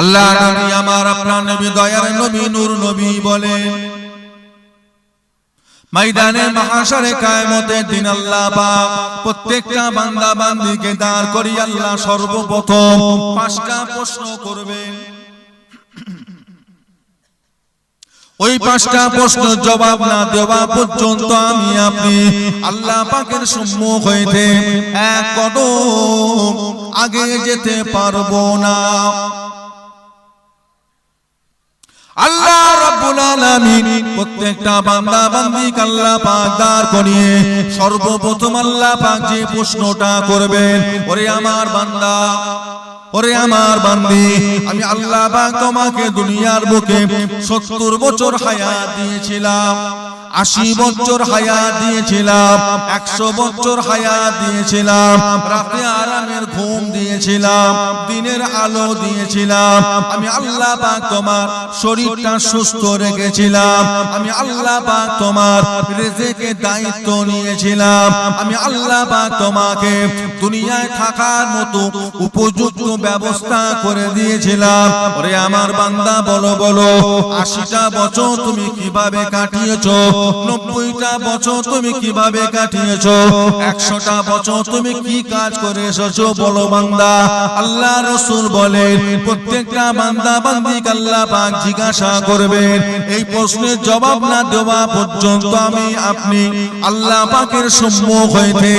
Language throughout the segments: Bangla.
আল্লাহ নবী আমার আপনার নবী দয়ার নবী নূর নবী বলেন, ময়দানে মাহশারে কিয়ামতের দিন আল্লাহ পাক প্রত্যেকটা বান্দা বান্দীকে দাঁড় করিয়ে আল্লাহ সর্বপ্রথম 5টা প্রশ্ন করবেন। ওই 5টা প্রশ্নের জবাব না দেওয়া পর্যন্ত আমি আপনি আল্লাহ পাকের সম্মুখ হইতে এক কদম আগে যেতে পারবো না। আল্লাহ রাব্বুল আলামিন প্রত্যেকটা বান্দা বান্দীকে আল্লাহ পাক দাঁড় করিয়ে সর্বপ্রথম আল্লাহ পাক যে প্রশ্নটা করবেন, ওরে আমার বান্দা, ওরে আমার বান্দি, আমি আল্লাহ পাক তোমাকে দুনিয়ার বুকে 70 বছর হায়াত দিয়েছিলাম, 80 বছর হায়াত দিয়েছিলাম, 100 বছর হায়াত দিয়েছিলাম, রাতে আরামের ঘুম দিয়েছিলাম, দিনের আলো দিয়েছিলাম, আমি আল্লাহ পাক তোমার শরীরটা সুস্থ রেখেছিলাম, আমি আল্লাহ পাক তোমার রিজিকের দায়িত্ব নিয়েছিলাম, আমি আল্লাহ পাক তোমাকে দুনিয়ায় থাকার মতো উপযুক্ত ব্যবস্থা করে দিয়েছিলাম। ওরে আমার বান্দা বলো বলো, 80টা বছর তুমি কিভাবে কাটিয়েছো? 90টা বছর তুমি কিভাবে কাটিয়েছো? 100টা বছর তুমি কি কাজ করে এসেছো? বলো বান্দা। আল্লাহ রাসূল বলেন, প্রত্যেকটা বান্দা বান্দীকে আল্লাহ পাক জিজ্ঞাসা করবেন, এই প্রশ্নের জবাব না দেওয়া পর্যন্ত আমি আপনি আল্লাহ পাকের সম্মুখ হইতে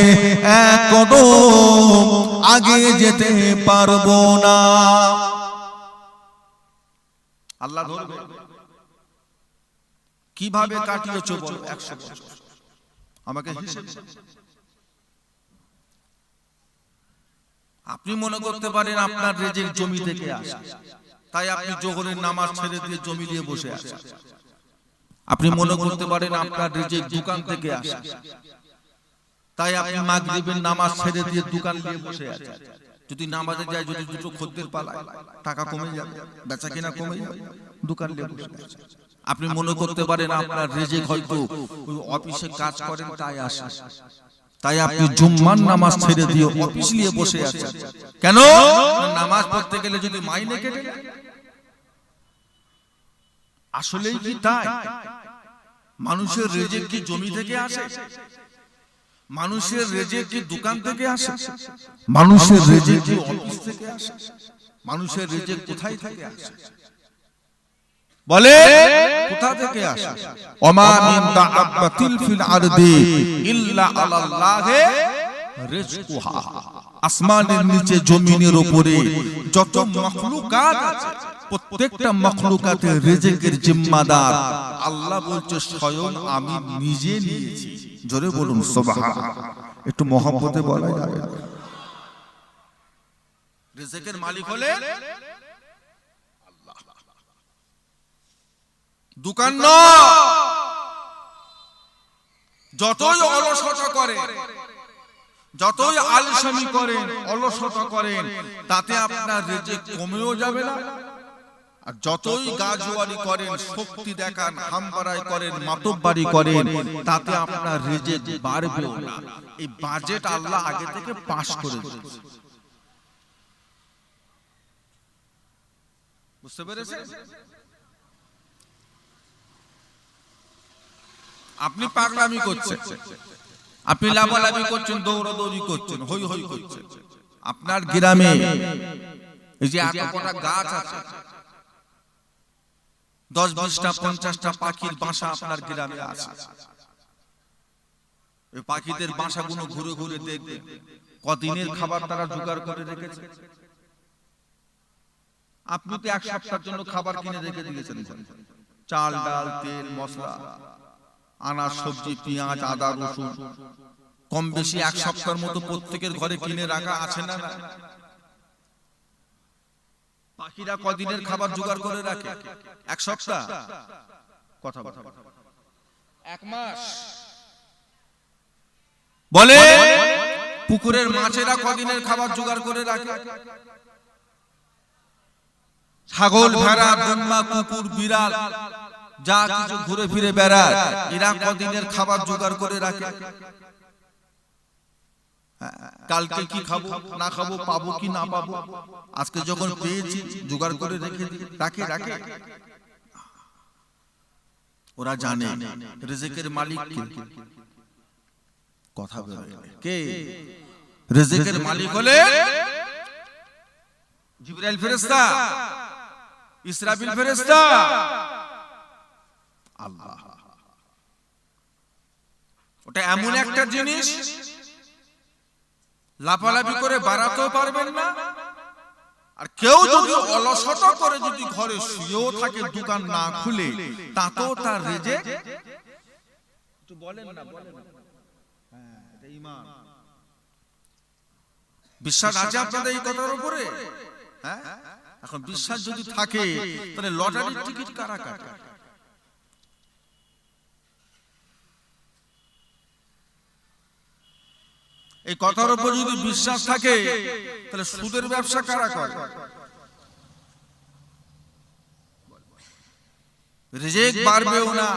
এক কদম আগে যেতে পারবো না। আল্লাহ ধরবে, কিভাবে কাটিয়েছো বলো 100 বছর আমাকে হিসেব। আপনি মনে করতে পারেন আপনার রিজিক জমি থেকে আসে, তাই আপনি জোহরের নামাজ ছেড়ে দিয়ে জমি নিয়ে বসে আছেন। আপনি মনে করতে পারেন আপনার রিজিক দোকান থেকে আসে, তাই আপনি মাগরিবের নামাজ ছেড়ে দিয়ে দোকান নিয়ে বসে আছেন। যদি নামাজে যায়, যদি দুটো খদ্দের পালায়, টাকা কমে যাবে, বেচা কিনা কমে যাবে, দোকান নিয়ে বসে আছেন। আপনি মনে করতে পারেন আপনার রিজিক হয়তো অফিসে কাজ করেন তাই আসে, তাই আপনি জুম্মার নামাজ ছেড়ে দিয়ে অফিস নিয়ে বসে আছেন। কেন? নামাজ পড়তে গেলে যদি মাইনে কেটে নেয়। আসলেই কি তাই? মানুষের রিজিক কি জমি থেকে আসে? মানুষের রিজিক কি দোকান থেকে আসে? মানুষের রিজিক কি অফিস থেকে আসে? মানুষের রিজিক কোথায় থেকে আসে? বলে কোথা থেকে আসে? ওমা মিন দাআবাতিল ফিল আরদি ইল্লা আলাল্লাহি রিজকুহা। আসমানের নিচে জমিনের উপরে যত মাখলুকাত আছে, প্রত্যেকটা মাখলুকাতের রিজিকের জিম্মাদার আল্লাহ বলছে স্বয়ং আমি নিজে নিয়েছি। জোরে বলুন সুবহানাল্লাহ। একটু মহব্বতে বলা যাবে। রিজিকের মালিক হলেন আল্লাহ, দোকান নয়। যতই অলসতা করেন, যতই আলসামি করেন, অলসতা করেন, তাতে আপনার রিজিক কমেও যাবে না। আর যতই গাজওয়ারি করেন, শক্তি দেখান, হামবাড়াই করেন, মাতব্বারি করেন, তাতে আপনার রিজিক বাড়বেও না। এই বাজেট আল্লাহ আগে থেকে পাস করে দিয়েছে। বুঝতে পেরেছেন? আপনি পাগলামি করছেন, আপনি লাফালাফি করছেন, দৌড়াদৌড়ি করছেন, হই হই করছেন। আপনার গ্রামে এই যে এত কটা গাছ আছে, 10, 20টা, 50টা পাখির বাসা আপনার গ্রামে আছে। এই পাখিদের বাসাগুলো ঘুরে ঘুরে দেখবেন কদিনের খাবার তারা জোগাড় করে রেখেছে। আপনি তো এক সপ্তাহের জন্য খাবার কিনে রেখে দিয়েছেন, চাল ডাল তেল মশলা আনাজ সবজি পেঁয়াজ আদা রসুন, কম বেশি এক সপ্তাহের মতো প্রত্যেকের ঘরে কিনে রাখা আছে না? পাখিরা কদিনের খাবার জোগাড় করে রাখে? এক সপ্তাহ, কথা বলে 1 মাস। বলে পুকুরের মাছেরা কদিনের খাবার জোগাড় করে রাখে? ছাগল ভেড়া দুম্বা কুকুর বিড়াল যা কিছু ঘুরে ফিরে বেড়ায়, এরা কদিনের খাবার জোগাড় করে রাখে? কালকে কি খাবো না খাবো, পাবো কি না পাবো, আজকে যখন পেয়েছি জোগাড় করে রেখে রাখে রাখে। ওরা জানে রিজিকের মালিক কে, কথা বলে কে? রিজিকের মালিক হলে জিবরাইল ফেরেশতা, ইসরাফিল ফেরেশতা, আল্লাহ। ওটা এমন একটা জিনিস লাফালাফি করে বাড়াতেও পারবেন না, আর কেউ যদি অলসতা করে যদি ঘরে শুয়েও থাকে দোকান না খুলে, তাতেও তার রিজিক। একটু বলেন না, বলেন না। হ্যাঁ, এটা ঈমান। বিশ্বাস আছে আপনাদের এই কথার উপরে? হ্যাঁ, এখন বিশ্বাস যদি থাকে তাহলে লটারির টিকিট কারা কাটে? এই কথার উপর যদি বিশ্বাস থাকে তাহলে সুদের ব্যবসা কারা করে? রিজিক বাড়বেও না।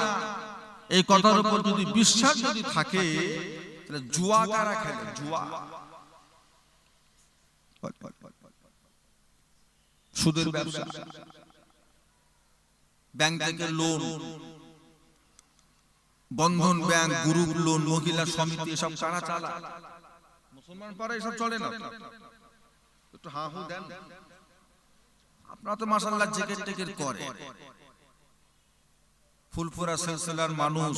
এই কথার উপর যদি বিশ্বাস যদি থাকে তাহলে জুয়া কারা খেলে? জুয়া, সুদের ব্যবসা, ব্যাংক থেকে লোন, বন্ধন ব্যাংক, গ্রুপ লোন, মহিলা সমিতি, এসব কারা চালায়? মুসলমান পাড়ায় এসব চলে না। একটু হা হু দেন। আপনারা তো মাশাআল্লাহ জিকির টিকির করে, ফুলফুরা সিলসিলার মানুষ,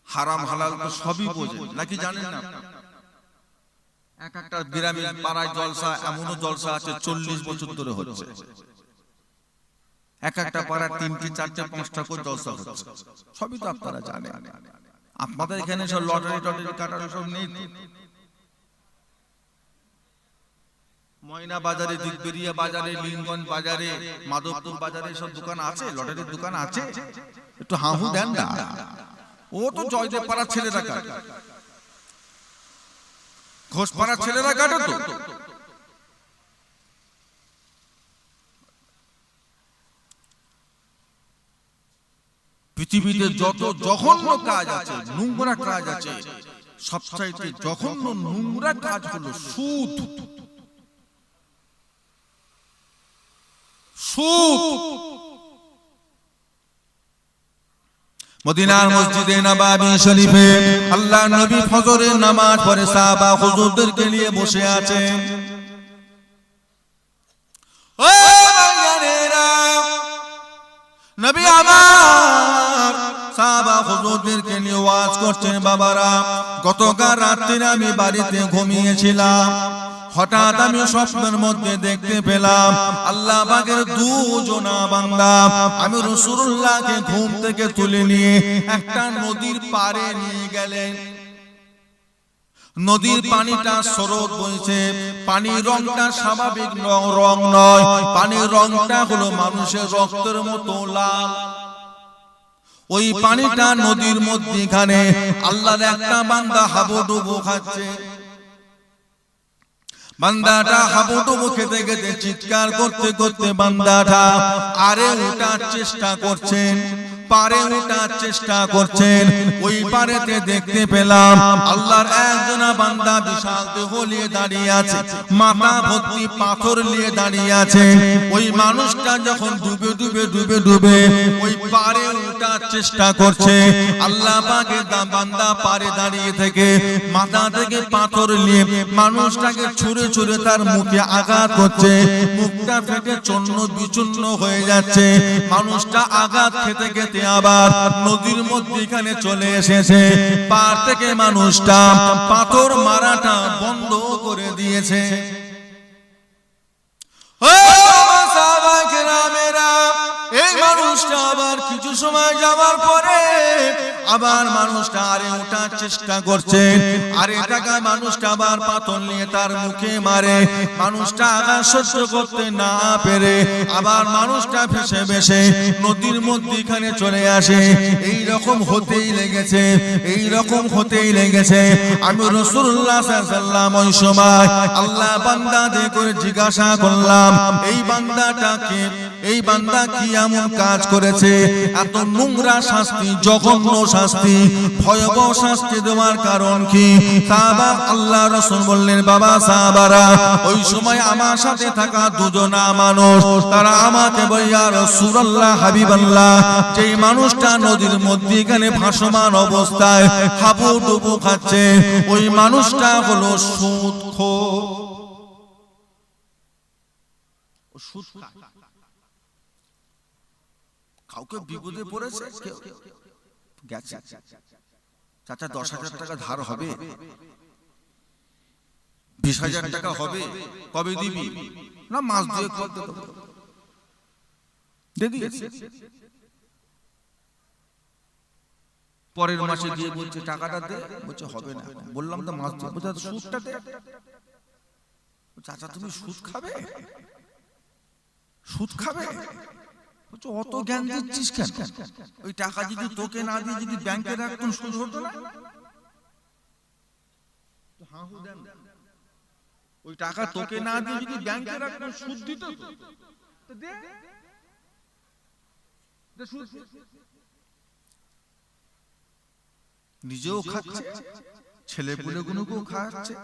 হারাম হালাল তো সবই বোঝে, নাকি জানেন না? এক একটা গ্রামের পাড়ায় জলসা, এমনও জলসা আছে 40 বছর ধরে হচ্ছে। এক একটা পাড়ায় 3টে 4টে 5টা করে জলসা হচ্ছে, সবই তো আপনারা জানেন। আপনাদের এখানে সব লটারি টটারি কাটার সব নেই তো? ময়না বাজারে, দিগবেরিয়া বাজারে, লিঙ্গন বাজারে, মাধবপুর বাজারে সব দোকান আছে, লটারির দোকান আছে? একটু হাহু দেন না। ও তো জয়দেব পাড়ার ছেলেরা কাটে, ঘোষ পাড়ার ছেলেরা কাটে তো। পৃথিবীতে যত জঘন্য কাজ আছে, নোংরা কাজ আছে, সবচাইতে জঘন্য নোংরা কাজ হলো সুদ। সুদ। মদিনার মসজিদে নববী শরীফে আল্লাহর নবী ফজরের নামাজ পড়ে সাহাবা হুজুরদেরকে নিয়ে বসে আছেন। ও ভাইয়ারা, নবী আমার সাহাবা হুজুরদেরকে নিয়ে ওয়াজ করছেন। বাবারা, গতকাল রাতে আমি বাড়িতে ঘুমিয়েছিলাম, হঠাৎ আমি স্বপ্নের মধ্যে দেখতে পেলাম আল্লাহ পাকের দুজনা বান্দা আমি রাসূলুল্লাহকে ঘুম থেকে তুলে নিয়ে একটা নদীর পাড়ে নিয়ে গেলেন। নদীর পানিটা স্রোত বইছে, পানির রংটা স্বাভাবিক রং নয়, পানির রংটা হলো মানুষের রক্তের মতো লাল। ওই পানিটা নদীর মধ্যখানে আল্লাহর একটা বান্দা হাবুডুবু খাচ্ছে। বান্দাটা হাবুডুবু খেতে খেতে চিৎকার করতে করতে বান্দাটা আরে ওঠার চেষ্টা করছেন, পারে ওঠার চেষ্টা করছেন। ওই পারেতে দেখতে পেলাম আল্লাহর একজনা বান্দা বিশাল দেহ নিয়ে দাঁড়িয়ে আছে, মাথা ভর্তি পাথর নিয়ে দাঁড়িয়ে আছে। ওই মানুষটা যখন ডুবে ডুবে ডুবে ডুবে ওই পারে ওঠার চেষ্টা করছে, আল্লাহ পাকের বান্দা পারে দাঁড়িয়ে থেকে মাথা থেকে পাথর নিয়ে মানুষটাকে ছুঁড়ে ছুঁড়ে তার মুখে আঘাত করছে। মুখটা ফেটে চূর্ণ বিচূর্ণ হয়ে যাচ্ছে। মানুষটা আঘাত খেতে খেতে আবার নদীর মধ্যখানে চলে এসেছে। পার থেকে মানুষটা পাথর মারাটা বন্ধ করে দিয়েছে। এই মানুষটা আবার কিছু সময় যাওয়ার পরে আবার মানুষটা আরে ওঠার চেষ্টা করছে। আরে টাকা মানুষটা আবার পাথর নিয়ে তার মুখে মারে। মানুষটা আঘাত সহ্য করতে না পেরে আবার মানুষটা ভেসে ভেসে নদীর মধ্যখানে চলে আসে। এই রকম হতেই লেগেছে, এই রকম হতেই লেগেছে। আমি রাসূলুল্লাহ সাল্লাল্লাহু আলাইহি ওয়াসাল্লাম ওই সময় আল্লাহ বান্দাদের করে জিজ্ঞাসা করলাম, এই বান্দাটাকে, এই বান্দা কি এমন কাজ করেছে এত নোংরা শাস্তি, জঘন্য শাস্তি। ভয়াবহ শাস্তি দেওয়ার কারণ কি? সাহাবা আল্লাহ রাসূল বললেন, বাবা সাহাবারা, ওই সময় আমার সাথে থাকা দুজনা মানুষ, তারা আমাকে বলে, ইয়া রাসূলুল্লাহ, হাবিবাল্লাহ, যেই মানুষটা নদীর মধ্যখানে ভাসমান অবস্থায় হাবুডুবু খাচ্ছে, ওই মানুষটা হলো সুদখোর। সুদ খায়। কাউকে বিপদে পড়েছে, গেছে, চাচা 10,000 টাকা ধার হবে, 20,000 টাকা হবে, কবে দিবি? না, মাস দুয়েক পর দেব। পরের মাসে গিয়ে বলছে টাকাটা দে, বলছে হবে না। বললাম তো মাস দুয়েক, বলছে সুদটা দে। চাচা তুমি সুদ খাবে? সুদ খাবে? অত জ্ঞান দিচ্ছিস কেন? ওই টাকা যদি তোকে না দিয়ে যদি ব্যাংকে রাখতাম সুদ হতো না? ওই টাকা তোকে না দিয়ে যদি ব্যাংকে রাখতাম সুদ দিত তো দে। নিজেও খাচ্ছে, ছেলেপুলেগুলোকেও খাওয়াচ্ছে,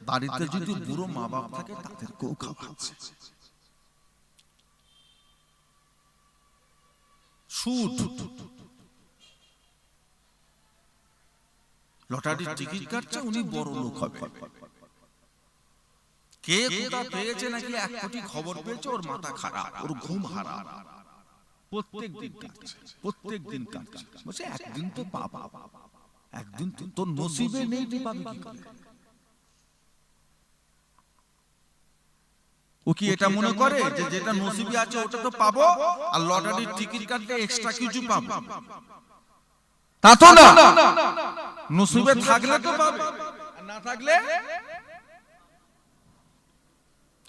বাড়িতে যদি বুড়ো মা বাপ থাকে তাদেরকেও খাওয়াচ্ছে। সুদ। লটারির টিকিট কাটছে, উনি বড় লোক হবে। কে কোথা পেয়েছে নাকি 1 কোটি খবর পেয়েছে, ওর মাথা খারাপ, ওর ঘুম হারাম, প্রত্যেকদিন কাটছে, প্রত্যেকদিন কাটছে। বলছে একদিন তো পাবা, একদিন তো তোর নসিবে নেই, তুই পাবি কি করে? ও কি এটা মনে করে যে যেটা নসিবে আছে ওটা তো পাবো, আর লটারির টিকিট কাটলে এক্সট্রা কিছু পাবো? তা তো না, নসিবে থাকলে তো পাবে, আর না থাকলে,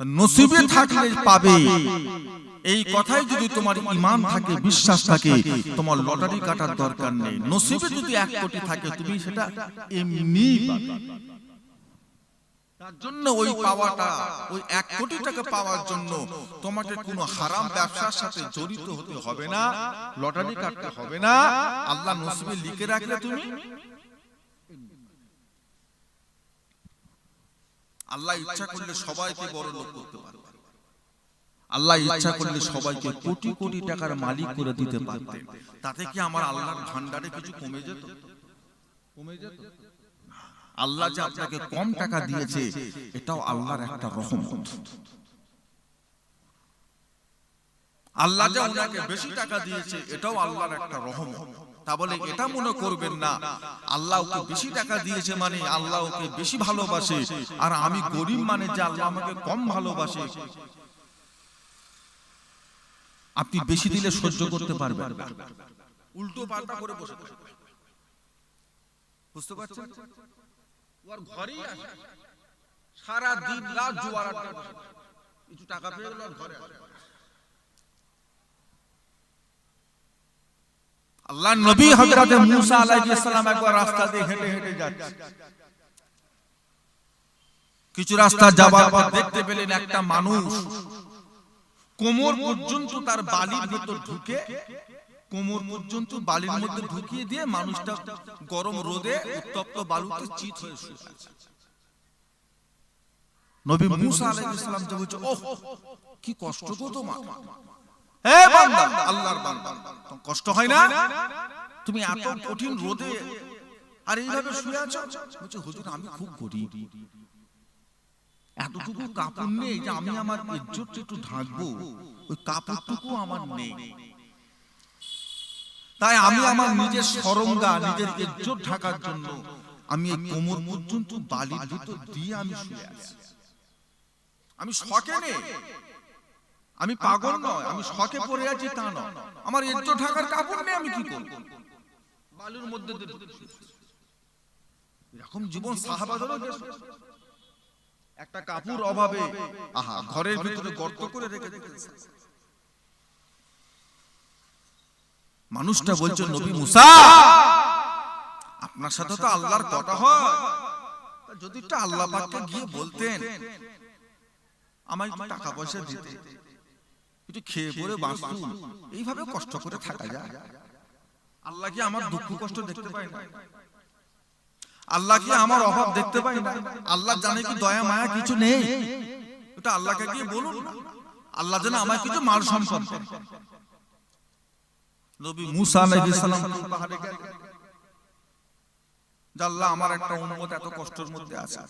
নসিবে থাকলে পাবে। এই কথাই যদি তোমার ঈমান থাকে, বিশ্বাস থাকে, তোমার লটারি কাটার দরকার নেই। নসিবে যদি 1 কোটি থাকে, তুমি সেটা এমনি পাবে। তার জন্য ওই পাওয়াটা, ওই 1 কোটি টাকা পাওয়ার জন্য তোমাকে কোনো হারাম ব্যবসার সাথে জড়িত হতে হবে না, লটারি কাটতে হবে না। আল্লাহ নসিবে লিখে রাখলে তুমি, আল্লাহ ইচ্ছা করলে সবাইকে বড় লোক করতে পারে, আল্লাহ ইচ্ছা করলে সবাইকে কোটি কোটি টাকার মালিক করে দিতে পারতেন। তাতে কি আমার আল্লাহর ভান্ডারে কিছু কমে যেত? কমে যেত? আল্লাহ যে আপনাকে কম টাকা দিয়েছে, এটাও আল্লাহর একটা রহমত। আল্লাহ যে ওনাকে বেশি টাকা দিয়েছে, এটাও আল্লাহর একটা রহমত। তা বলে এটা মনে করবেন না আল্লাহ ওকে বেশি টাকা দিয়েছে মানে আল্লাহ ওকে বেশি ভালোবাসে, আর আমি গরিব মানে যে আল্লাহ আমাকে কম ভালোবাসে। আপনি বেশি দিলে সহ্য করতে পারবেন না, উল্টো পাল্টা করে বসে থাকবেন। বুঝতে পারছেন? ওর ঘরেই আসে, সারা দিন রাত জোয়ার আড্ডা বসে, কিছু টাকা পেয়ে গেল ঘরে আসে। আল্লাহর নবী হযরত মুসা আলাইহিস সালাম একবার রাস্তা দিয়ে হেঁটে হেঁটে যাচ্ছে। কিছু রাস্তা যাবার পর দেখতে পেলেন একটা মানুষ কোমর পর্যন্ত তার বালির ভিতর ঢুকে, কোমর পর্যন্ত বালির মধ্যে ঢুকিয়ে দিয়ে মানুষটা গরম রোদে উত্তপ্ত বালুতে চিত হয়ে শুয়ে আছে। নবী মুসা আলাইহিস সালাম যে বলছে, ওহ কি কষ্ট গো তোমার, হে বান্দা, আল্লাহর বান্দা, কষ্ট হয় না? তুমি এত কঠিন রোদে আর এইভাবে শুয়ে আছো? বলছে হুজুর আমি খুব গরিব, এতটুকু কাপড় নেই যে আমি আমার ইজ্জতটা একটু ঢাকবো, ওই কাপড়টুকু আমার নেই। তাই আমি আমার নিজের শরমগা, নিজের ইজ্জত ঢাকার জন্য আমি এই কোমর পর্যন্ত বালির ভিতর দিয়ে আমি শুয়ে আছি। আমি শখে নেই, আমি পাগল নয়, আমি শখে পড়ে আছি তা নয়, আমার ইজ্জত ঢাকার কাপড় নেই, আমি কি করব? বালুর মধ্যে এরকম জীবন সাহাবাদেরও গেছে। একটা কাপড় অভাবে আহা ঘরের ভিতরে গর্ত করে রেখে দিয়েছে। মানুষটা বলছে নবী মুসা আপনার সাথে তো আল্লাহর কথা হয়, যদি একটা আল্লাহ পাককে গিয়ে বলতেন আমায় টাকা পয়সা দিতে, একটু খেয়ে পরে বাঁচতুম, এইভাবে কষ্ট করে থাকা যায়। আল্লাহ কি আমার দুঃখ কষ্ট দেখতে পায় না? আল্লাহ কি আমার অভাব দেখতে পায় না? আল্লাহ জানে কি দয়া মায়া কিছু নেই? এটা আল্লাহকে গিয়ে বলুন না। আল্লাহ জানে আমার কিছু মাল সম্পদ। নবী মুসা আলাইহিস সালাম পাহাড়ে গেলেন, আল্লাহ আমার একটা উম্মত এত কষ্টের মধ্যে আছে।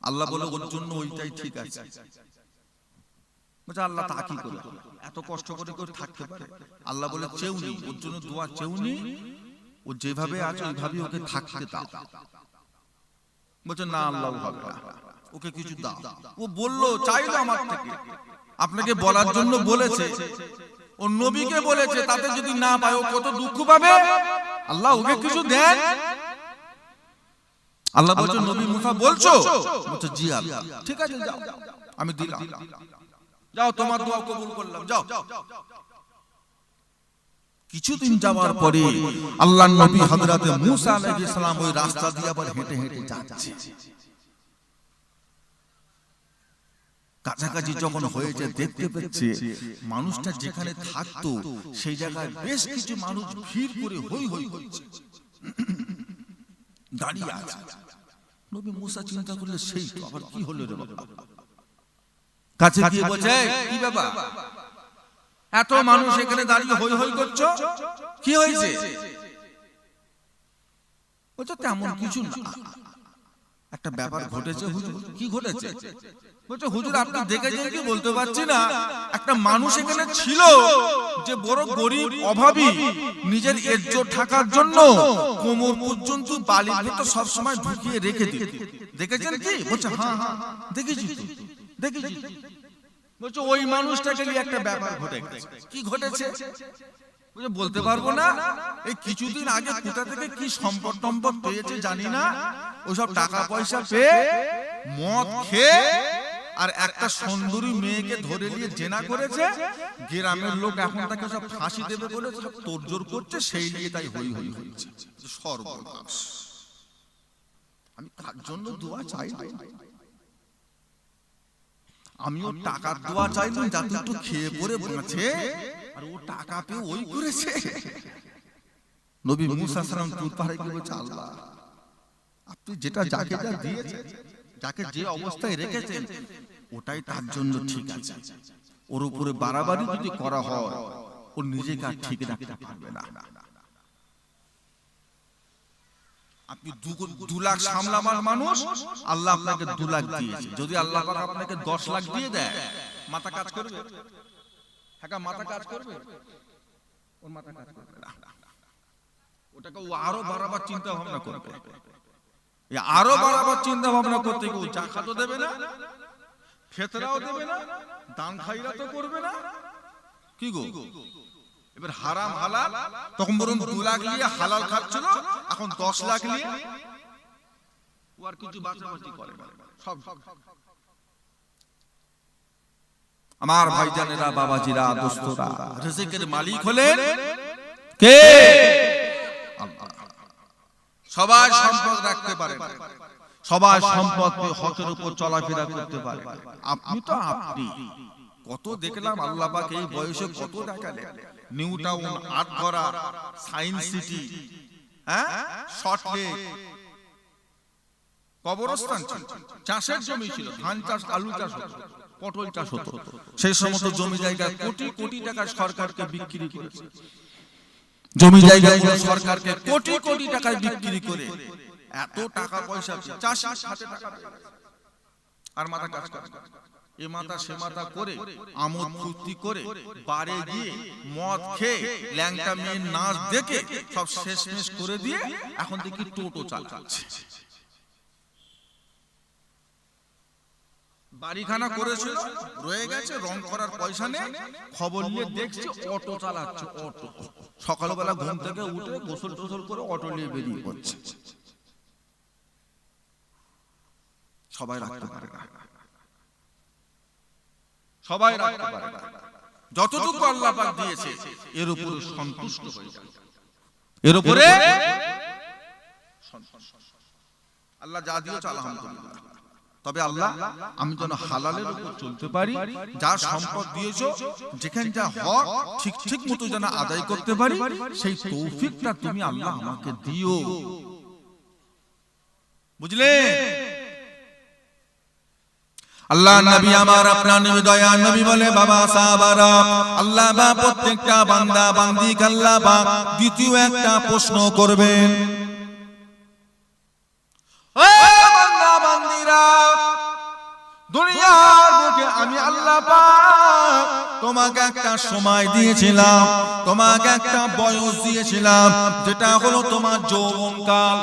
আল্লাহ বলে ওর জন্য ওইটাই ঠিক আছে। বলছে আল্লাহ তা কি করে এত কষ্ট করে করে থাকতে পারে? আল্লাহ বলে চেউনি, ওর জন্য দোয়া চেউনি, ও যেভাবে আছে ওইভাবে ওকে থাকতে দাও। বলছে না আল্লাহ হবে না, ওকে কিছু দাও। ও বললো চাইলো আমার থেকে, আপনাকে বলার জন্য বলেছে, ও নবীকে বলেছে, তাতে যদি না পায় ও কত দুঃখ পাবে। আল্লাহ ওকে কিছু দেন। আল্লাহ বলছে নবী মুসা বলছো? বলছে জি আল্লাহ। ঠিক আছে যাও, আমি দিলাম, যাও তোমার দোয়া কবুল করলাম, যাও। কিছুদিন যাওয়ার পরে আল্লাহর নবী হযরতে মুসা আলাইহিস সালাম ওই রাস্তা দিয়ে আবার হেঁটে হেঁটে যাচ্ছে। কাছাকাছি যখন হয়েছে দেখতে পেয়েছে মানুষটা যেখানে থাকতো সেই জায়গায় বেশ কিছু মানুষ ভিড় করে হই হই করছে, দাঁড়িয়ে আছে। নবী মুসা চিন্তা করলে সেই তো আবার কি হলো রে বাবা। কাছে গিয়ে বলছে কি ব্যাপার, এত মানুষ এখানে দাঁড়িয়ে হই হই করছো, কি হয়েছে? বলছে তেমন কিছু না, একটা ব্যাপার ঘটেছে হুজুর। কি ঘটেছে? বলছে হুজুর আপনি দেখেছেন কি? বলতে পারছি না। একটা মানুষ এখানে ছিল যে বড় গরিব অভাবী, নিজের ইজ্জত ঢাকার জন্য কোমর পর্যন্ত বালির ভেতর সব সময় ঢুকিয়ে রেখে দিত। দেখেছেন কি? বলছে হ্যাঁ হ্যাঁ দেখেছি তো, দেখেছি। বলছে ওই মানুষটাকে নিয়ে একটা ব্যাপার ঘটে গেছে। কি ঘটেছে? বলছে বলতে পারবো না। এই কিছুদিন আগে কোথা থেকে কি সম্পদ টম্পদ পেয়েছে জানি না, ওইসব টাকা পয়সা পেয়ে মদ খেয়ে আর একটা সুন্দরী মেয়েকে ধরে নিয়ে জেনা করেছে। গ্রামের লোক এখন তাকে সব ফাঁসি দেবে বলে সব তোড়জোড় করছে, সেই নিয়ে তাই হই হই হচ্ছে। সর্বনাশ। আমি কার জন্য দোয়া চাই? আমিও টাকার দোয়া চাইলাম যাতে একটু খেয়ে পরে বাঁচে, আর ও টাকা পেয়ে ওই করেছে। নবী মুসা সালাম তুর পাহাড়ে গিয়ে বলছে আল্লাহ আপনি যেটা যাকে যা দিয়েছেন, যাকে যে অবস্থায় রেখেছেন ওটাই তার জন্য ঠিক আছে। ওর উপরে বাড়াবাড়ি যদি করা হয় ও নিজেকে আর ঠিক রাখতে পারবে না। আপনি 2 লাখ সামলাবার মানুষ, আল্লাহ আপনাকে 2 লাখ দিয়েছে। যদি আল্লাহ পাক আপনাকে 10 লাখ দিয়ে দেয়, মাথা কাজ করবে? হ্যাঁ মাথা কাজ করবে? ওর মাথা কাজ করবে না। ওটাকে ও আরো বাড়াবার চিন্তা ভাবনা করবে। এই আরো বাড়াবার চিন্তা ভাবনা করতে গিয়ে ও জাকাতও দেবে না, ফিতরাও দেবে না, দান খায়রাত করবে না। কি গো এবার হারাম হালাল, তখন বরং 2 লাখ নিয়ে হালাল খাচ্ছিল, এখন 10 লাখ নিয়ে ও আর কিছু বাঁচাবাঁচি করে না। সব আমার ভাইজানেরা, বাবাজিরা, দোস্তরা, রিজিকের মালিক হলেন কে? আল্লাহ। সবাই সম্পদ রাখতে পারে না, সবাই সম্পদ পেয়ে হকের উপর চলাফেরা করতে পারে। আপনি তো আপনি কত দেখলাম আল্লাহ পাক এই বয়সে কত দেখালেন। নিউ টাউন, আটগড়া, সায়েন্স সিটি, হ্যাঁ শর্টলেক, কবরস্থান ছিল, চাষের জমি ছিল, ধান চাষ, আলু চাষ হতো, পটল চাষ হতো। সেই সমস্ত জমি জায়গা কোটি কোটি টাকা সরকারকে বিক্রি করেছে। জমি জায়গাগুলো সরকারকে কোটি কোটি টাকায় বিক্রি করে এত টাকা পয়সা চাষি হাতে টাকা আর মাথা কাজ করে, এ মাথা সে মাথা করে আমোদ ফুর্তি করে বারে গিয়ে মদ খেয়ে ল্যাংটা মেয়ের নাচ দেখে সব শেষমেশ করে দিয়ে এখন দেখি টোটো চালাচ্ছে। বাড়িখানা করেছিল, রয়ে গেছে, রং করার পয়সা নেই, খবর নিয়ে দেখছি অটো চালাচ্ছে। অটো সকালবেলা ঘুম থেকে উঠে গোসল টোসল করে অটো নিয়ে বেরিয়ে পড়ছে। সবাই রাখতে পারে না, সবাই রাখতে পারে না। যতটুকু আল্লাহ পাক দিয়েছে এর উপরে সন্তুষ্ট হয়ে যায়, এর উপরে আল্লাহ যা দিয়েছে আলহামদুলিল্লাহ। তবে আল্লাহ আমি যেন হালালের উপর চলতে পারি, যা সম্পদ দিয়েছো যেখানে যা হক ঠিক ঠিক মতো যেন আদায় করতে পারি, সেই তৌফিকটা তুমি আল্লাহ আমাকে দিও। বুঝলে? আল্লাহ নবী আমার আপনার নবী দয়া নবী বলে বাবা সাহাবারা, আল্লাহ বা প্রত্যেকটা বান্দা বান্দিকে আল্লাহ বা দ্বিতীয় একটা প্রশ্ন করবেন। ও বান্দা বান্দিরা, দুনিয়ার বুকে আমি আল্লাহ পাক তোমাকে একটা সময় দিয়েছিলাম, তোমাকে একটা বয়স দিয়েছিলাম, যেটা হলো তোমার যৌবনকাল,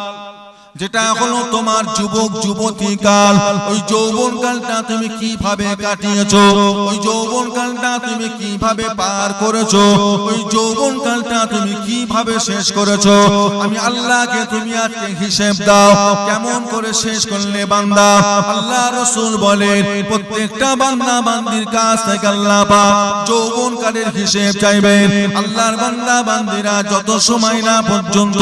যেটা হলো তোমার যুবক যুবতী কাল। ওই যৌবন কালটা তুমি কিভাবে কাটিয়েছো, ওই যৌবন কালটা তুমি কিভাবে পার করেছো, ওই যৌবন কালটা তুমি কিভাবে শেষ করেছো, আমি আল্লাহকে তুমি আজকে হিসেব দাও, কেমন করে শেষ করলে বান্দা। আল্লাহ রাসূল বলেন প্রত্যেকটা বান্দা বান্দির কাছ থেকে আল্লাহ পাক যৌবন কালের হিসেব চাইবেন। আল্লাহর বান্দা বান্দিরা যত সময় না পর্যন্ত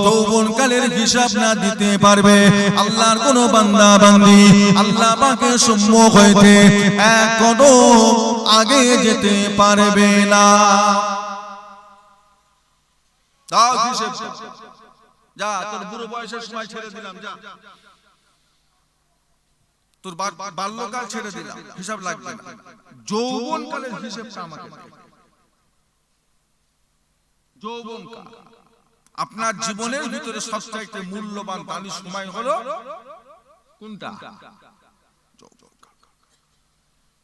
যৌবন কালের হিসাব না দিতে পারবে, আল্লাহর কোন বান্দা বান্দি আল্লাহ পাকের সম্মুখ হইতে এক কদম আগে যেতে পারবে না। দাও হিসেব, যা তোর বুড়ো বয়সের সময় ছেড়ে দিলাম, যা তোর বাল্যকাল ছেড়ে দিলাম, হিসাব লাগবে না, যৌবন কালের হিসাবটা আমাকে দে। যৌবন কাল আপনার জীবনের ভিতরে সবচাইতে মূল্যবান দামি সময় হলো কোনটা?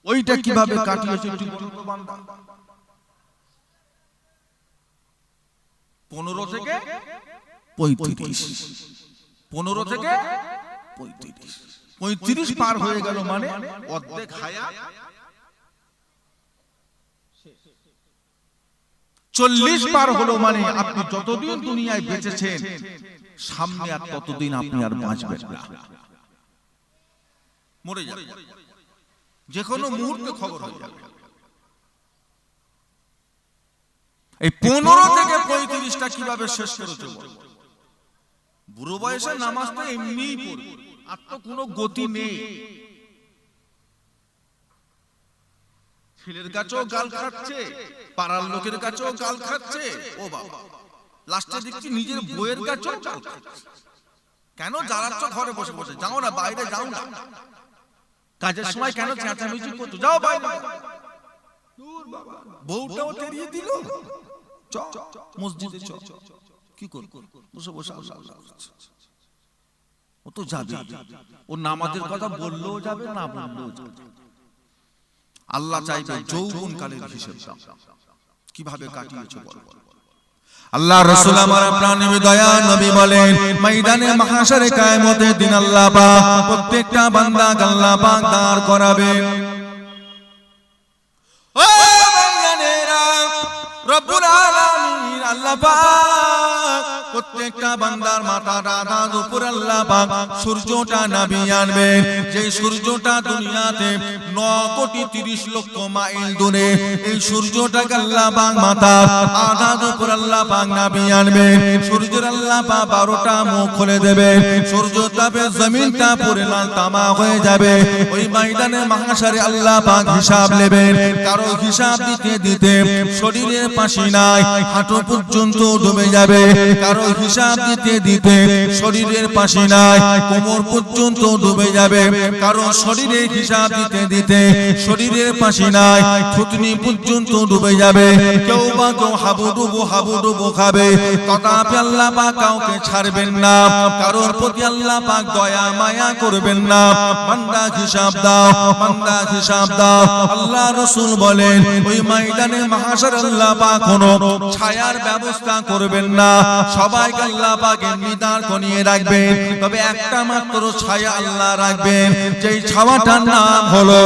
ওইটা কিভাবে কাটিয়েছে একটু বলুন তো বান্দা। 15 থেকে 35, 15 থেকে 35 পার হয়ে গেল মানে অর্ধেক হায়াত। 40 পার হলো মানে আপনি যতদিন দুনিয়ায় বেঁচেছেন সামনে আর ততদিন আপনি আর বাঁচবেন না, মরে যাবেন, যে কোনো মুহূর্তে খবর হয়ে যাবে। এই 15 থেকে 35টা কিভাবে শেষ করেছে? বুড়ো বয়সে নামাজ তো এমনিই পড়বে, আর তো কোনো গতি নেই। ছেলের কাছেও গাল খাচ্ছে, পাড়ার লোকের কাছেও গাল খাচ্ছে, ও বাবা লাস্টে দেখছি নিজের বইয়ের কাছেও গাল খাচ্ছে। কেন জ্বালাচ্ছ ঘরে বসে বসে? যাও না, বাইরে যাও না। কাজের সময় কেন চেঁচামেচি করছো? যাও বাইরে। দূর বাবা, বউটাও তেড়িয়ে দিল, চ মসজিদে চ। কি করব? বসে বসে আল্লাহ করছে। ও তো যাবে, ও নামাজের কথা বললেও যাবে, না বললেও যাবে। আল্লাহ চাইবে যৌবন কালের হিসাব কিভাবে কাটিয়েছো বলো। আল্লাহ রাসূল আমার আপনার নবী দয়া নবী বলেন ময়দানে মাহশারে কিয়ামতের দিন আল্লাহ পাক প্রত্যেকটা বান্দাকে আল্লাহ পাক দাঁড় করাবেন। ও বান্দারা, রব্বুল আলামিন আল্লাহ পাক প্রত্যেকটা বান্দার মাথাটা ডান উপর আল্লাহ পাক সূর্যটা নামিয়ে আনবেন। যে সূর্যটা দুনিয়াতে 9 কোটি 30 লক্ষ মাইল দূরে, এই সূর্যটাকে আল্লাহ পাক মাথার আধার উপর আল্লাহ পাক নামিয়ে আনবেন। সূর্যের আল্লাহ পাক 12টা মুখ খুলে দেবেন, সূর্য তাপে জমিনটা পুরো লাল তামা হয়ে যাবে। ওই ময়দানে মাহশারে আল্লাহ পাক হিসাব নেবেন। কারো হিসাব দিতে দিতে শরীরের পাশে নাই, হাঁটু পর্যন্ত ডুবে যাবে। কারো হিসাব দিতে দিতে শরীরের পাশে নাই, কোমর পর্যন্ত ডুবে যাবে। কারো শরীরের হিসাব দিতে দিতে শরীরের পাশে নাই, থুতনি পর্যন্ত ডুবে যাবে। কেউ বা কেউ হাবুডুবু খাবে। তথাপি আল্লাহ পাক কাউকে ছাড়বেন না, কারোর প্রতি আল্লাহ পাক দয়া মায়া করবেন না। বান্দা হিসাব দাও, বান্দা হিসাব দাও। আল্লাহ রাসূল বলেন ওই ময়দানে মাহশার আল্লাহ পাক কোনো ছায়ার ব্যবস্থা করবেন না, সবাইকে আল্লাহ পাকের নিদান করিয়ে রাখবেন। তবে একটা মাত্র ছায়া আল্লাহ রাখবেন, যেই ছায়াটার নাম হলো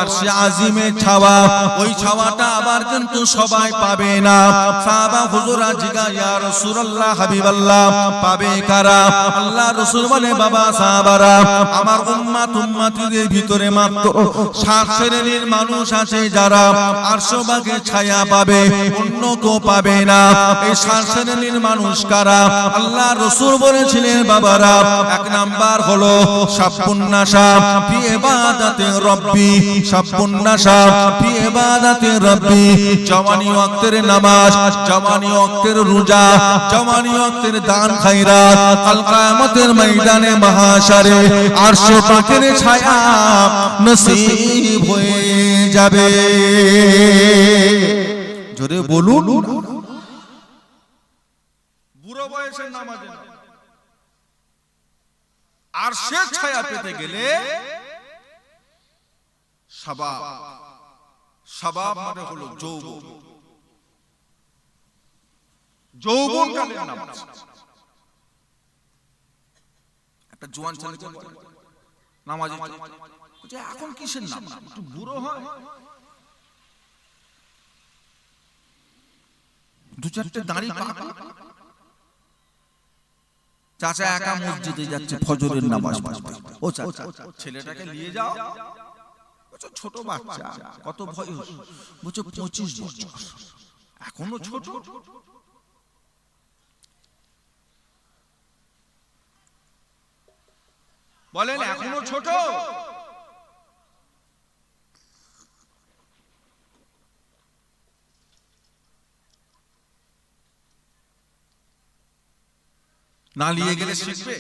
আরশে আজিমের ছায়া। ওই ছায়াটা আবার কিন্তু সবাই পাবে না। সাহাবা হুজুরা জিজ্ঞাসা, ইয়া রাসূলুল্লাহ হাবিবাল্লাহ, পাবে কারা? আল্লাহ রাসূল বলে বাবা সাহাবারা, আমার উম্মতিদের ভিতরে মাত্র 7 শ্রেণীর মানুষ আছে যারা আরশ বাগের ছায়া পাবে, অন্য কেউ পাবে না। এই 7 শ্রেণীর মানুষ কারা? বাবারা, আল্লাহ রাসূল বলেছিলেন বাবারা, এক নাম্বার হলো শাবুন্নাশা ফি ইবাদাতি রাব্বি, শাবুন্নাশা ফি ইবাদাতি রাব্বি, জওয়ানি ওয়াক্তের নামাজ, জওয়ানি ওয়াক্তের রোজা, জওয়ানি ওয়াক্তের দান খায়রাত, কাল কিয়ামতের ময়দানে মাহশারে আরশ পাকের ছায়া নসিব হয়ে যাবে। জোরে বলুন, বুড়ো বয়সের নামাজে আরশের ছায়া পেতে গেলে শাবাব, শাবাব মানে হলো যৌবন, যৌবনকালে নামাজ। একটা জওয়ান ছেলে নামাজে বলছে এখন কিসের নামাজ, একটু বুড়ো হয়, দু চারটে দাড়ি পাকা, চাচা একা মসজিদে যাচ্ছে ফজরের নামাজ পড়তে, ও চাচা ছেলেটাকে নিয়ে যাও, ছোট বাচ্চা, কত বয়স, বলছে 25 বছর, এখনো ছোট। বলেন এখনো ছোট? না নিয়ে গেলে শিখবে?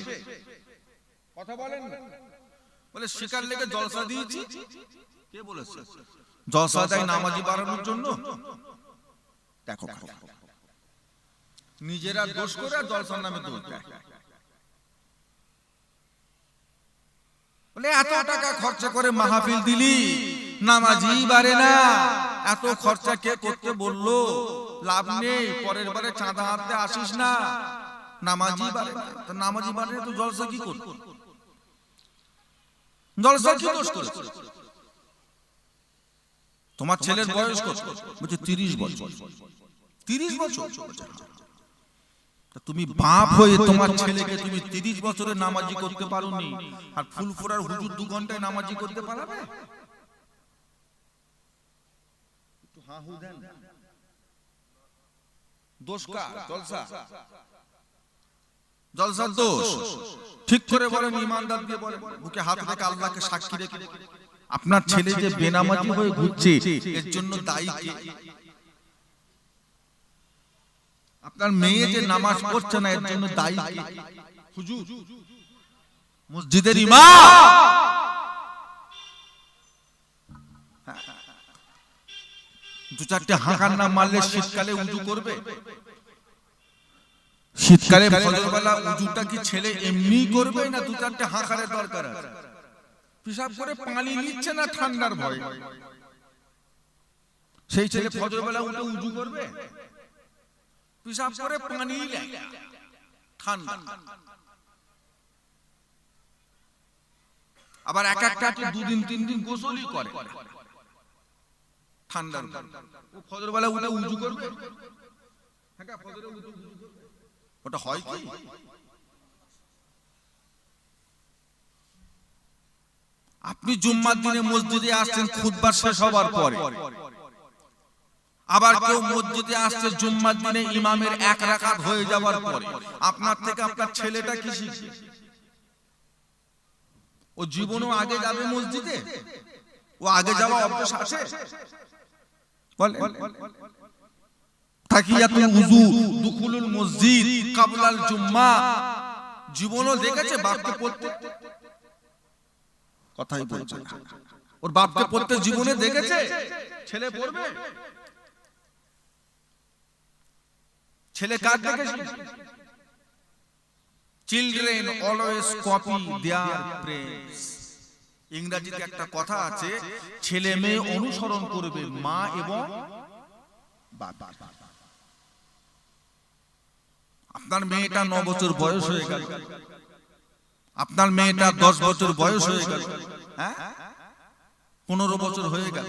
কথা বলেন না। বলে শিকার লেগে জলসা দিয়েছি, কে বলেছে? জলসা দেয় নামাজি বাড়ানোর জন্য? দেখো নিজেরা দোষ করে আর জলসার নামে দোষ দেয়। বলে এত টাকা খরচা করে মাহফিল দিলি, নামাজি বাড়ে না, এত খরচা কে করতে বললো? লাভ নেই, পরের বারে চাঁদা হাতে আসিস না, নামাজি বাড়ে না। তো নামাজি বাড়ে তো জলসা কি করবে? জলসা কি দোষ করে? তোমার ছেলের বয়স কত? বলছে 30 বছর। 30 বছর? তুমি বাপ হয়ে তোমার ছেলেকে তুমি 30 বছরের নামাজি করতে পারোনি, আর ফুলফুরার হুজুর 2 ঘন্টায় নামাজি করতে পারবে? একটু হা হু দেন। দোষ কার? জলসা? জলসার দোষ? ঠিক করে বলেন, ইমানদার দিয়ে বলেন, বুকে হাত রেখে আল্লাহকে সাক্ষী রেখে, আপনার ছেলে যে বেনামাজি হয়ে ঘুরছে এর জন্য দায়ী কে? আপনার মেয়ে যে নামাজ পড়ছে না এর জন্য দায়ী কে? হুজুর, মসজিদের ইমাম। দু চারটে হাঁকার না মারলে শীতকালে উজু করবে? শীতকালে ফজরবেলা উজুটা কি ছেলে এমনি করবে, না দু চারটে হাঁকারের দরকার আছে? পিশাব করে পানি নিচ্ছে না ঠান্ডার ভয়, সেই ছেলে ফজরবেলা উঠে উজু করবে? পিশাব করে পানি ঠান্ডা। আবার এক একটা 2 দিন 3 দিন গোসলই করে ঠান্ডার ভয়, ও ফজরবেলা উঠে উজু করবে? হ্যাঁ, ফজরে উজু ওটা হয় কি? আপনি জুম্মার দিনে মসজিদে আসছেন খুতবা শেষ হবার পরে, আবার কেউ মসজিদে আসছে জুম্মার দিনে ইমামের 1 রাকাত হয়ে যাওয়ার পরে, আপনার থেকে আপনার ছেলেটা কি শিখবে? ও জীবনও আগে যাবে মসজিদে? ও আগে যাওয়া অভ্যাস আছে? বল তাকিয়াতুল উযু, দুখুলুল মসজিদ, কাবলাল জুম্মা, জীবনও দেখেছে বাপকে পড়তে? কথাই বলছে না। ওর বাপকে পড়তে জীবনে দেখেছে? ছেলে পড়বে? ছেলে কার দেখেছে? চিলড্রেন অলওয়েজ কপি দেয়ার প্রেস। ইংরেজিতে একটা কথা আছে, ছেলে মেয়ে অনুসরণ করবে মা এবং বাবা। আপনার মেয়েটা 9 বছর বয়স হয়ে গেল, আপনার মেয়েটা 10 বছর বয়স হয়ে গেল, হ্যাঁ 15 বছর হয়ে গেল,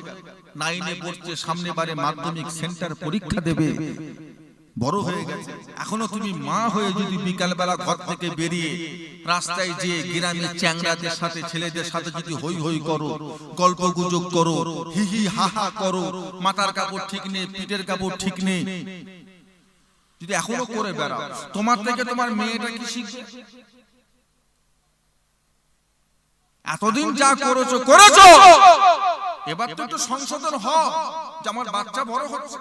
9 পড়ছে, সামনে বারে মাধ্যমিক সেন্টার পরীক্ষা দেবে, বড় হয়ে গেছে। এখনো তুমি মা হয়ে যদি বিকালবেলা ঘর থেকে বেরিয়ে রাস্তায় যে গ্রামের চ্যাংড়াদের সাথে ছেলেদের সাথে যদি হই হই করো, গল্প গুজব করো, হি হি হা হা করো, মাথার কাপড় ঠিক নেই, পিঠের কাপড় ঠিক নেই, যদি এখনো করে বেড়াও, তোমার থেকে তোমার মেয়েটা কি শিখবে? এতদিন যা করেছো করেছো, এবার তো একটু সংশোধন হও যে আমার বাচ্চা বড় হচ্ছে,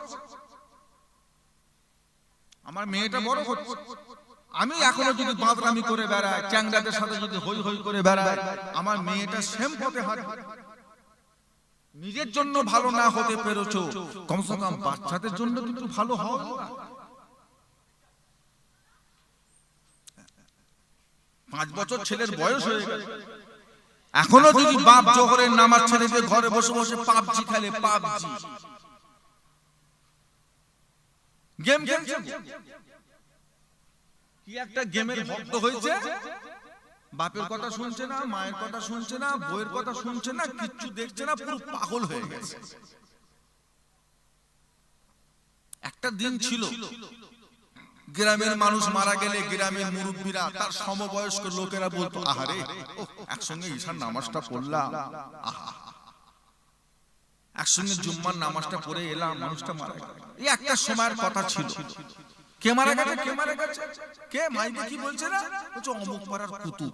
আমার মেয়েটা বড় হচ্ছে। আমি এখনো যদি বাদরামি করে বেড়াই, চ্যাংড়াদের সাথে যদি হই হই করে বেড়াই, আমার মেয়েটা সেম পথে হাঁটবে। নিজের জন্য ভালো না হতে পেরেছো, কমসে কম বাচ্চাদের জন্য কিন্তু ভালো হও। 5 বছর ছেলের বয়স হয়ে গেল, এখনো যদি বাপ জোহরের নামাজ ছেড়ে দিয়ে ঘরে বসে বসে পাবজি খেলে, পাবজি গেম খেলছে, কি একটা গেমের ভক্ত হয়েছে, বাপের কথা শুনছে না, মায়ের কথা শুনছে না, বইয়ের কথা শুনছে না, কিচ্ছু দেখছে না, পুরো পাগল হয়ে গেছে। একটা দিন ছিল, গ্রামের মানুষ মারা গেলে গ্রামের মুরব্বীরা, তার সমবয়স্ক লোকেরা বলতো, আহারে একসঙ্গে ঈশার নামাজটা পড়লাম, একসঙ্গে জুম্মার নামাজটা পড়ে এলাম, মানুষটা মারা গেল। এই একটা সময়ের কথা ছিল। কে মারা গেছে? কে মারা গেছে? কে মাইকে কি বলছে না? বলছে অমুক পাড়ার কুতুব,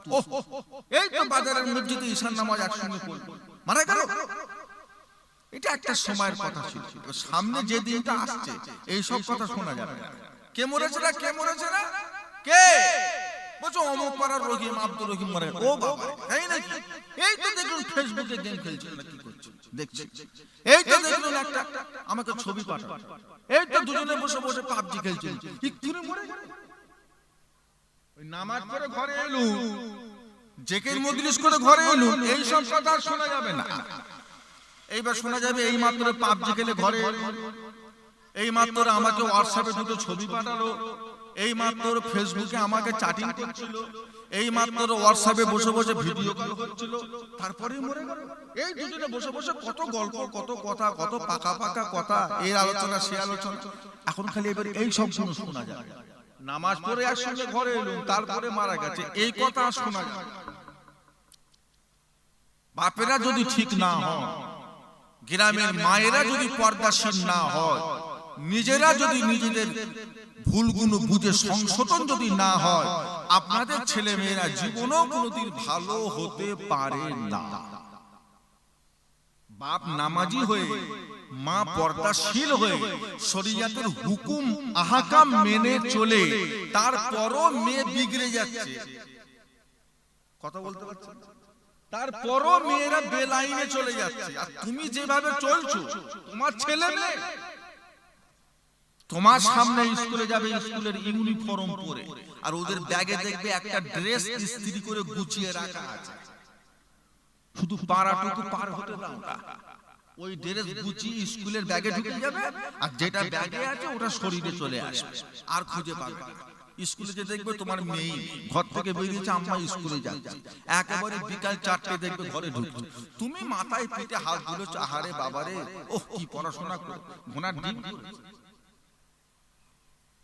এই তো বাজারের মসজিদে ঈশার নামাজ একসঙ্গে পড়লো, মারা গেল। এটা একটা সময়ের কথা ছিল। সামনে যে দিনটা আসছে এই সব কথা শোনা যাবে না। কে মরেছে না, কে মরেছে না, কে বলছো অমুক পাড়ার রহিম, আব্দুর রহিম মরে। ও বাবা, তাই নাকি? এই তো দেখুন ফেসবুকে গেম খেলছে না, কি করছে দেখছি। এই তো দেখুন একটা আমাকে ছবি পাঠালো, এই তো দুজনে বসে বসে পাবজি খেলছে, ইকুনি মরে গেল। ওই নামাজ পড়ে ঘরে এলু, জেকের মজলিস করে ঘরে এলু, এই সব কথা শোনা যাবে না। এইবার শোনা যাবে এই মাত্র পাবজি খেলে ঘরে এলু, এই মাত্র আমাকে হোয়াটসঅ্যাপে দুটো ছবি পাঠালো, এই মাত্র ফেসবুকে আমাকে চ্যাটিং করছিল, এই মাত্র হোয়াটসঅ্যাপে বসে বসে ভিডিও কল করছিল, তারপরেই মরে গেল। এই দুজনে বসে বসে কত গল্প, কত কথা, কত পাকা পাকা কথা, এই আলোচনা সে আলোচনা। এখন খালি এবার এই সব শোনা যায়। নামাজ পড়ে একসঙ্গে ঘরে এলুম, তারপরে মারা গেছে, এই কথা শোনা যায়। বাপেরা যদি ঠিক না হয়, গ্রামের মায়েরা যদি পর্দাশীল না হয়, নিজেরা যদি নিজেদের ভুলগুলো বুঝে সংশোধন যদি না হয়, আপনাদের ছেলে মেয়েরা জীবনেও কোনোদিন ভালো হতে পারে না। বাপ নামাজি হয়ে, মা পর্দাশীল হয়ে, শরীয়তের হুকুম আহকাম মেনে চলে, তারপরও মেয়ে বিগড়ে যাচ্ছে। কথা বলতে পারছেন? তারপরও মেয়েরা বেলাইনে চলে যাচ্ছে। আর তুমি যেভাবে চলছো, তোমার ছেলে মেয়ে তোমার সামনে স্কুলে যাবে, স্কুলের ইউনিফর্ম পরে, আর ওদের ব্যাগে দেখবে একটা ড্রেস ইস্ত্রি করে গুছিয়ে রাখা আছে, শুধু পাড়াটুকু পার হতে দাও না, ওই ড্রেস গুছিয়ে স্কুলের ব্যাগে ঢুকে যাবে, আর যেটা ব্যাগে আছে ওটা শরীরে চলে আসবে, আর খুঁজে পাবে না। স্কুলে যে দেখবে তোমার মেয়ে ঘর থেকে বেরিয়েছে, আম্মা স্কুলে যাচ্ছে, একেবারে বিকাল 4টে দেখবে ঘরে ঢুকছে, তুমি মাথায় পিঠে হাত দিলো, আহারে বাবারে, ওহ কি পড়াশোনা করে ঘোনার ডিম।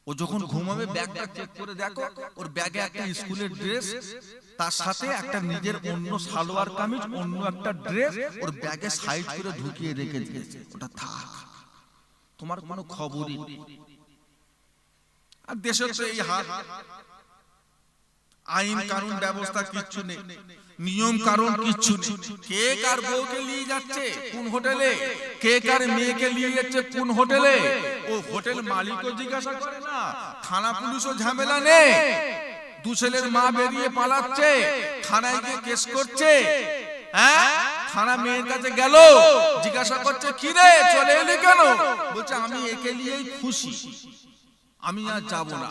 ও যখন ঘুমাবে ব্যাগটা চেক করে দেখো, ওর ব্যাগে একটা স্কুলের ড্রেস, তার সাথে একটা নিজের অন্য সালোয়ার কামিজ, অন্য একটা ড্রেস ওর ব্যাগে সাইড করে ঢুকিয়ে রেখে দিয়েছে, ওটা থাক, তোমার কোনো খবরই। আর দেশের তো এই হাল, আইন কানুন ব্যবস্থা কিচ্ছু নেই, নিয়ম কানুন কিচ্ছু নেই। কে কার বউকে নিয়ে যাচ্ছে কোন হোটেলে, কে কার মেয়েকে নিয়ে যাচ্ছে কোন হোটেলে, ও হোটেল মালিকও জিজ্ঞাসা করে না, থানা পুলিশও ঝামেলা নেই। দু ছেলের মা বেরিয়ে পালাচ্ছে, থানায় গিয়ে কেস করছে, হ্যাঁ থানা মেয়ের কাছে গেল, জিজ্ঞাসা করছে কি রে চলে এলি কেন, বলছে আমি একে নিয়েই খুশি, আমি আর যাব না।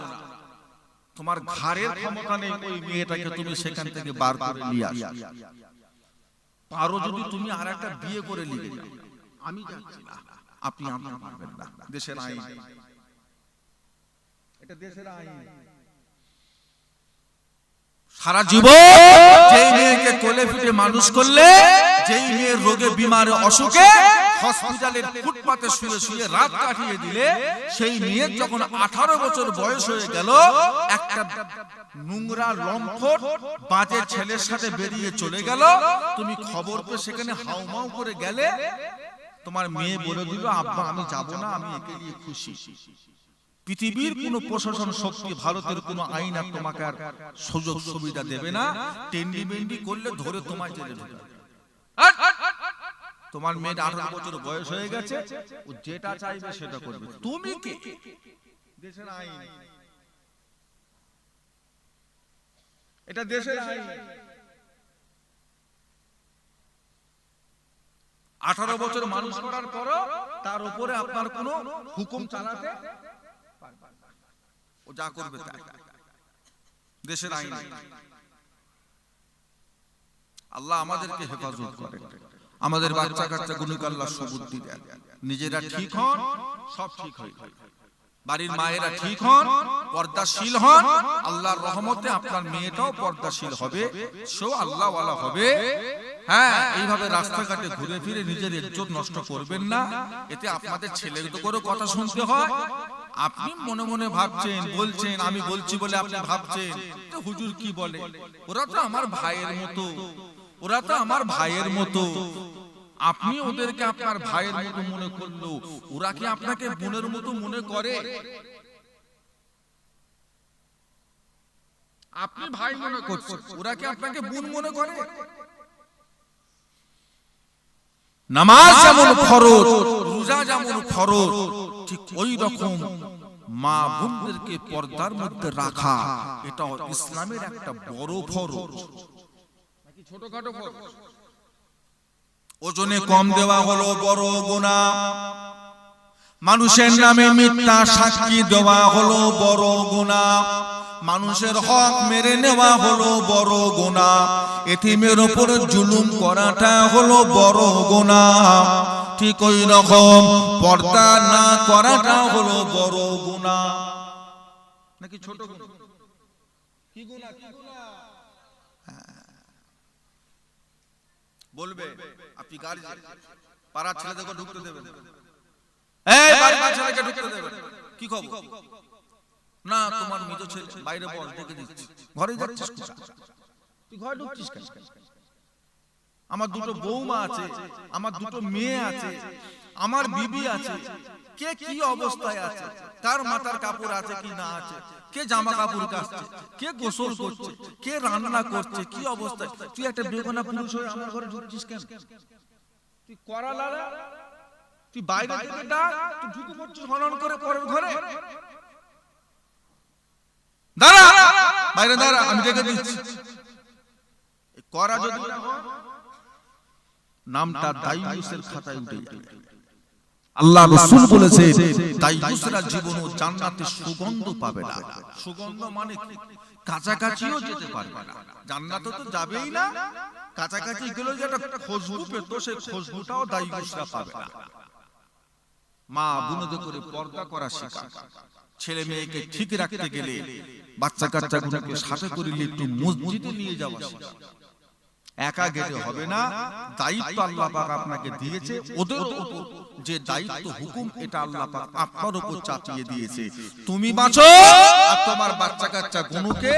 তোমার ঘরের ক্ষমতা নেই ওই মেয়েটাকে তুমি সেখান থেকে বার করে নিয়ে আসো, পারো যদি তুমি আর একটা বিয়ে করে নিয়ে যাও, আমি যাচ্ছি না, আপনি আমার পারবেন না, দেশের আইন, এটা দেশের আইন। সারা জীবন যেই মেয়েকে কোলে পিঠে মানুষ করলে, যেই মেয়ের রোগে বিমারে অসুখে হসপিটালের ফুটপাতে শুয়ে শুয়ে রাত কাটিয়ে দিলে, সেই মেয়ের যখন 18 বছর বয়স হয়ে গেল, একটা নোংরা লম্পট বাজে ছেলের সাথে বেরিয়ে চলে গেল, তুমি খবর পেয়ে সেখানে হাউমাউ করে গেলে, তোমার মেয়ে বলে দিল আব্বা আমি যাব না, আমি একে নিয়ে খুশি। পৃথিবীর কোন প্রশাসন শক্তি, ভারতের কোন আইন আর তোমাকে আর সুযোগ সুবিধা দেবে না। টেন্ডি বেন্ডি করলে ধরে তোমায় জেলে ঢোকাবে। তোমার মেয়ে 18 বছর বয়স হয়ে গেছে, ও যেটা চাইবে সেটা করবে। তুমি কে? দেশের আইন, এটা দেশের আইন। 18 বছর মানুষ করার পরও তার উপরে আপনার কোনো হুকুম চালাতে পারবে না। ও যা করবে তাই, দেশের আইন। আল্লাহ আমাদেরকে হেফাজত করে, আমাদের বাচ্চা কাচ্চা গুলোকে আল্লাহ সুবুদ্ধি দেন, নিজেরা ঠিক হন, সব ঠিক হয়ে যায়। বাড়ির মায়েরা ঠিক হন, পর্দাশীল হন, আল্লাহর রহমতে আপনার মেয়েটাও পর্দাশীল হবে, সেও আল্লাহ ওয়ালা হবে। হ্যাঁ, এইভাবে রাস্তাঘাটে ঘুরে ফিরে নিজের ইজ্জত নষ্ট করবেন না। এতে আপনাদের ছেলের তো করে কথা শুনতে হয়। আপনি মনে মনে ভাবছেন, বলছেন আমি বলছি বলে আপনি ভাবছেন তো হুজুর কি বলে, ওরা তো আমার ভাইয়ের মতো, ওরা তো আমার ভাইয়ের মতো। আপনি ওদেরকে আপনার ভাইয়ের মতো মনে করলো, ওরা কি আপনাকে বোনের মতো মনে করে? আপনি ভাই মনে করছেন, ওরা কি আপনাকে বোন মনে করে? নামাজ যেমন ফরজ, রোজা যেমন ফরজ, ঠিক ওই রকম মা বোনদেরকে পর্দার মধ্যে রাখা, এটা ইসলামের একটা বড় ফরজ, নাকি ছোটখাটো ফরজ? ওজনে কম দেওয়া হলো বড় গুনাহ, মানুষের নামে মিথ্যা সাক্ষী দেওয়া হলো বড় গুনাহ, মানুষের হক মেরে নেওয়া হলো বড় গুনাহ, এতিমের উপর জুলুম করাটা হলো বড় গুনাহ। ঠিক ওই রকম পর্দা না করাটা হলো বড় গুনাহ, নাকি ছোট গুনাহ? কি গুনাহ? কি গুনাহ বলবে? আপনি গাড়ি পাড়ার ছেলেদেরকে ঢুকতে দেবেন, এই বাড়ির ছেলেকে ঢুকতে দেবেন, কি খবর? না, তোমার মৃত ছেলে বাইরে বল, ডেকে দিচ্ছি। ঘরে যাচ্ছিস, তুই ঘরে ঢুকছিস কেন? আমার দুটো বৌমা আছে, আমার দুটো মেয়ে আছে, আমার বিবি আছে, কে কি অবস্থায় আছে, কার মাথার কাপড় আছে কি না আছে, কে জামা কাপড় কাচছে, কে গোসল করছে, কে রান্না করছে, কি অবস্থায়। তুই একটা বেগুনা পুরুষ হয়ে আমার ঘরে ঢুকছিস কেন? তুই করা লালা, তুই বাইরে থেকে ডাক, তুই ঢুকে পড়ছিস হনন করে পরের ঘরে। দাঁড়া, বাইরে দাঁড়া, আমি ডেকে দিচ্ছি। করা যদি নামটা দায়ুসের খাতায় উঠে যাবে। আল্লাহ রাসূল বলেছে দায়ুসরা জীবনও জান্নাতে সুগন্ধ পাবে না। সুগন্ধ মানে কি? কাছাকাছিও যেতে পারবে না, জান্নাতে তো যাবেই না, কাছাকাছি গেলে যেটা খুশবু পেত সেই খুশবুটাও দায়ুসরা পাবে না। মা বুনদের করে পর্দা করা শেখা, ছেলে মেয়েকে ঠিক রাখতে গেলে বাচ্চা কাচ্চাগুলোকে সাথে করে একটু মসজিদে নিয়ে যাওয়া শেখা। একা গেলে হবে না, দায়িত্ব আল্লাহ পাক আপনাকে দিয়েছে, ওদের উপর যে দায়িত্ব হুকুম এটা আল্লাহ পাক আপনার উপর চাপিয়ে দিয়েছে। তুমি বাঁচো আর তোমার বাচ্চা কাচ্চা গুলোকে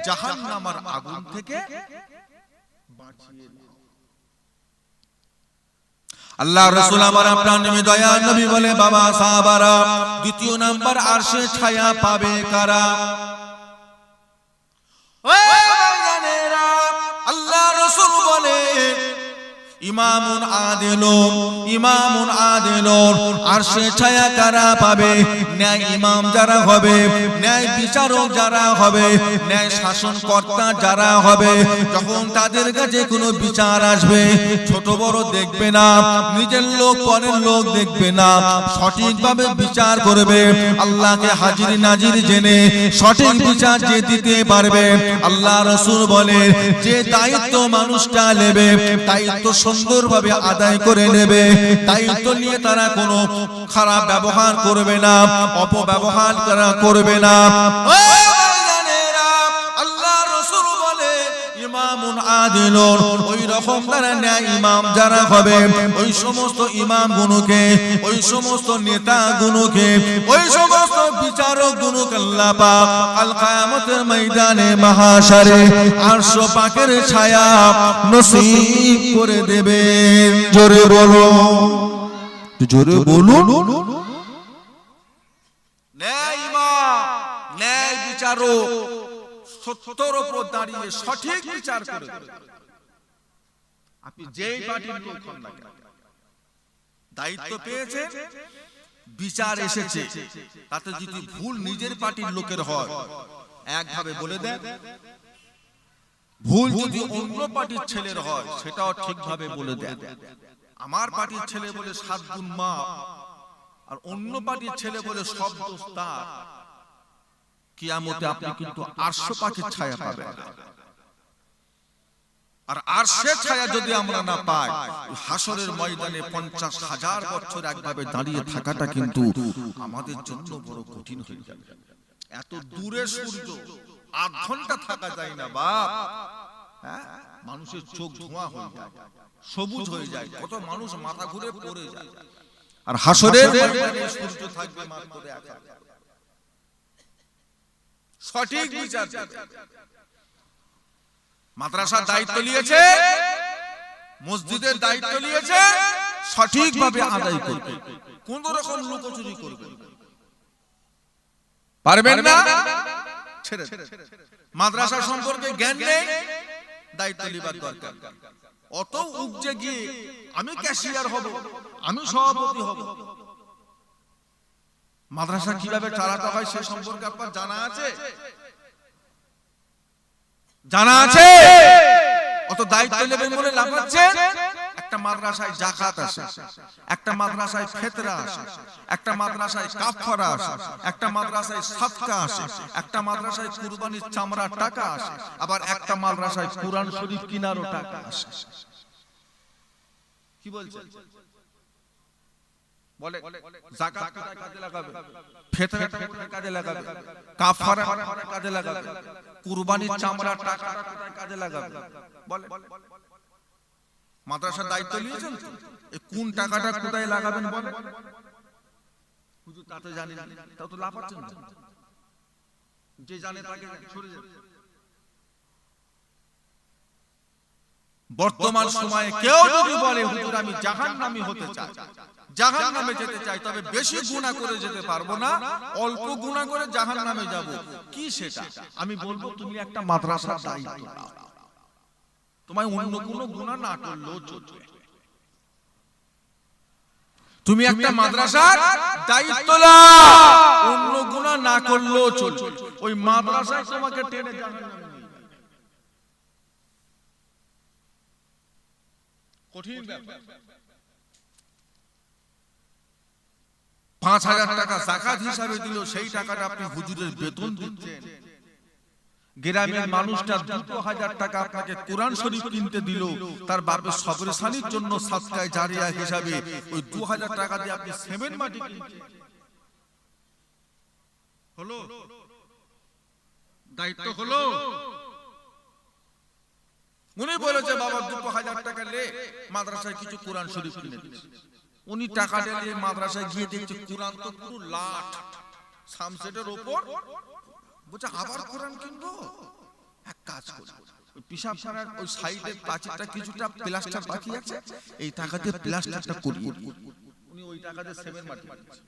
জাহান্নামের আগুন থেকে বাঁচিয়ে দাও। আল্লাহ রাসূল আমার আপনার নবী দয়ার নবী বলে, বাবা সাহাবারা, দ্বিতীয় নাম্বার আরশে ছায়া পাবে কারা? আল্লাহ রাসূল বলে ইমামুন আদিলুন, ইমামুন আদিলুন, আরশে ছায়া কারা পাবে? ন্যায় ইমাম যারা হবে, ন্যায় বিচারক যারা হবে, ন্যায় শাসনকর্তা যারা হবে। যখন তাদের কাছে কোনো বিচার আসবে, ছোট বড় দেখবে না, নিজের লোক পরের লোক দেখবে না, সঠিকভাবে বিচার করবে। আল্লাহকে হাজির নাজির জেনে সঠিক বিচার যে দিতে পারবে, আল্লাহ রাসূল বলে যে দায়িত্ব মানুষটা নেবে, দায়িত্ব সুন্দরভাবে আদায় করে নেবে, দায়িত্ব নিয়ে তারা কোনো খারাপ ব্যবহার করবে না, অপব্যবহার তারা করবে না। আল্লাহ রাসূল বলে ইমামুন আদিলুন, ওই রকম তারা ন্যায় ইমাম যারা হবে, ওই সমস্ত ইমাম গুলোকে, ওই সমস্ত নেতা গুলোকে, ওই সমস্ত বিচারক গুলোকে আল্লাহ পাক কাল কিয়ামতের ময়দানে মাহশারে আরশ পাকের ছায়া নসিব করে দেবে। জোরে বলো, জোরে বলুন। ন্যায় ইমাম বিচারক সত্যের উপর দাঁড়িয়ে সঠিক বিচার করে দেবে। আপনি যেই পার্টির লোক হন না কেন, দায়িত্ব পেয়েছে, বিচার এসেছে, তাতে যদি ভুল নিজের পার্টির লোকের হয় একভাবে বলে দেন, ভুল যদি অন্য পার্টির ছেলের হয় সেটাও ঠিকভাবে বলে দেন। আমার পার্টির ছেলে বলে 7 গুণ মাপ, আর অন্য পার্টির ছেলে বলে সব দোষ তার, কিয়ামতে আপনি কিন্তু আরশ পাখির ছায়া পাবেন। আর আরশের ছায়া যদি আমরা না পাই, হাসরের ময়দানে 50,000 বছর একভাবে দাঁড়িয়ে থাকাটা কিন্তু আমাদের জন্য বড় কঠিন হয়ে যাবে। এত দূরে সূর্য, 8 ঘন্টা থাকা যায় না বাপ। মানুষের চোখ ধোঁয়া হয়ে যায়, সবুজ হয়ে যায়, কত মানুষ মাথা ঘুরে পড়ে যায়। আর হাসরের ময়দানে সূর্য থাকবে মাত্র 1 সঠিক বিচার দেবে। মাদ্রাসার দায়িত্ব নিয়েছে, মসজিদের দায়িত্ব নিয়েছে, সঠিকভাবে আদায় করবে। কোন রকম লুকোচুরি করবে পারবেন না, ছেড়ে মাদ্রাসা সম্পর্কে জ্ঞান নেই, দায়িত্ব নেবার দরকার। অত উপজে গিয়ে আমি ক্যাশিয়ার হব, আমি সভাপতি হব, মাদ্রাসা কিভাবে চালাতে হয় সে সম্পর্কে আপনার জানা আছে? জানা আছে? অত দায়িত্ব নেবেন বলে লাভ আছে? একটা মাদ্রাসায় যাকাত আসে, একটা মাদ্রাসায় ফিতরা আসে, একটা মাদ্রাসায় কাফারা আসে, একটা মাদ্রাসায় সাদকা আসে, একটা মাদ্রাসায় কুরবানির চামড়ার টাকা আসে, আবার একটা মাদ্রাসায় কুরআন শরীফ কিনারও টাকা আসে। কি বলছেন? বলে যাকাত কাজে লাগাবে, ফিতরা কাজে লাগাবে, কাফারা কাজে লাগাবে, কুরবানির চামড়ার টাকা কাজে লাগাবে। বলে মাদ্রাসার দায়িত্ব নিয়েছেন তো, এই কোন টাকাটা কোথায় লাগাবেন বলেন? হুজুর তা তো জানি না, তাও তো লাভ আছে না, যে জানে তাকে ছড়ে যাবে। বর্তমান সময়ে কেউ যদি বলে হুজুর আমি জাহান্নামী হতে চাই, জাহান্নামে যেতে চাই, তবে বেশি গুনাহ করে যেতে পারবো না, অল্প গুনাহ করে জাহান্নামে যাব, কি সেটা? আমি বলবো তুমি একটা মাদ্রাসার দায়িত্ব নাও, তোমায় অন্য কোনো গুনাহ না করলেও চলবে। তুমি একটা মাদ্রাসার দায়িত্ব নাও, অন্য গুনাহ না করলেও চলবে। ওই মাদ্রাসায় তোমাকে টেনে জাহান্নামে নিয়ে যাবে, কঠিন ব্যাপার। 5,000 টাকা যাকাত হিসাবে দিল, সেই টাকাটা আপনি হুজুরের বেতন দিচ্ছেন। গ্রামের মানুষটা 2,000 টাকা আপনাকে কোরআন শরীফ কিনতে দিল, তার বাপের সবরেসানির জন্য সাদকায়ে জারিয়া হিসাবে ওই 2,000 টাকা দিয়ে আপনি সিমেন্ট মাটি কিনছেন। হলো দায়িত্ব হলো? উনি বলেছে বাবা 2,000 টাকা লে মাদ্রাসায় কিছু কোরআন শরীফ কিনে দিন। উনি টাকা দিয়ে মাদ্রাসায় গিয়ে দেখছে কোরআন তো পুরো লাট সামসেটের উপর, বলছে আবার কোরআন কিনবো। এক কাজ করি, ওই পিসাবখানার ওই সাইডের প্রাচীরটা কিছুটা প্লাস্টার বাকি আছে, এই টাকা দিয়ে প্লাস্টারটা করিয়ে দিই। উনি ওই টাকা দিয়ে সিমেন্ট মাটি কিনছে।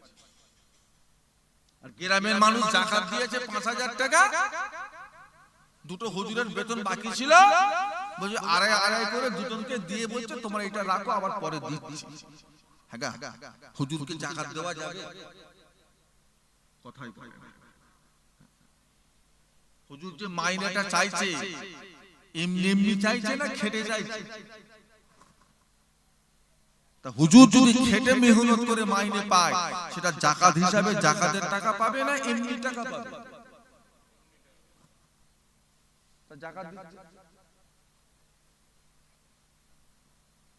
আর গ্রামের মানুষ যাকাত দিয়েছে 5,000 টাকা, দুটো হুজুরের বেতন বাকি ছিল, বলছে আড়াই আড়াই করে দুজনকে দিয়ে বলছে তোমরা এটা রাখো, আবার পরে দিচ্ছি। হ্যাঁ, হুজুরকে যাকাত দেওয়া যাবে? কথাই বলে না। হুজুর যে মাইনেটা চাইছে এমনি এমনি চাইছে না খেটে চাইছে? তা হুজুর যদি খেটে মেহনত করে মাইনে পায়, সেটা যাকাত হিসাবে যাকাতের টাকা পাবে না এমনি টাকা পাবে? তা যাকাত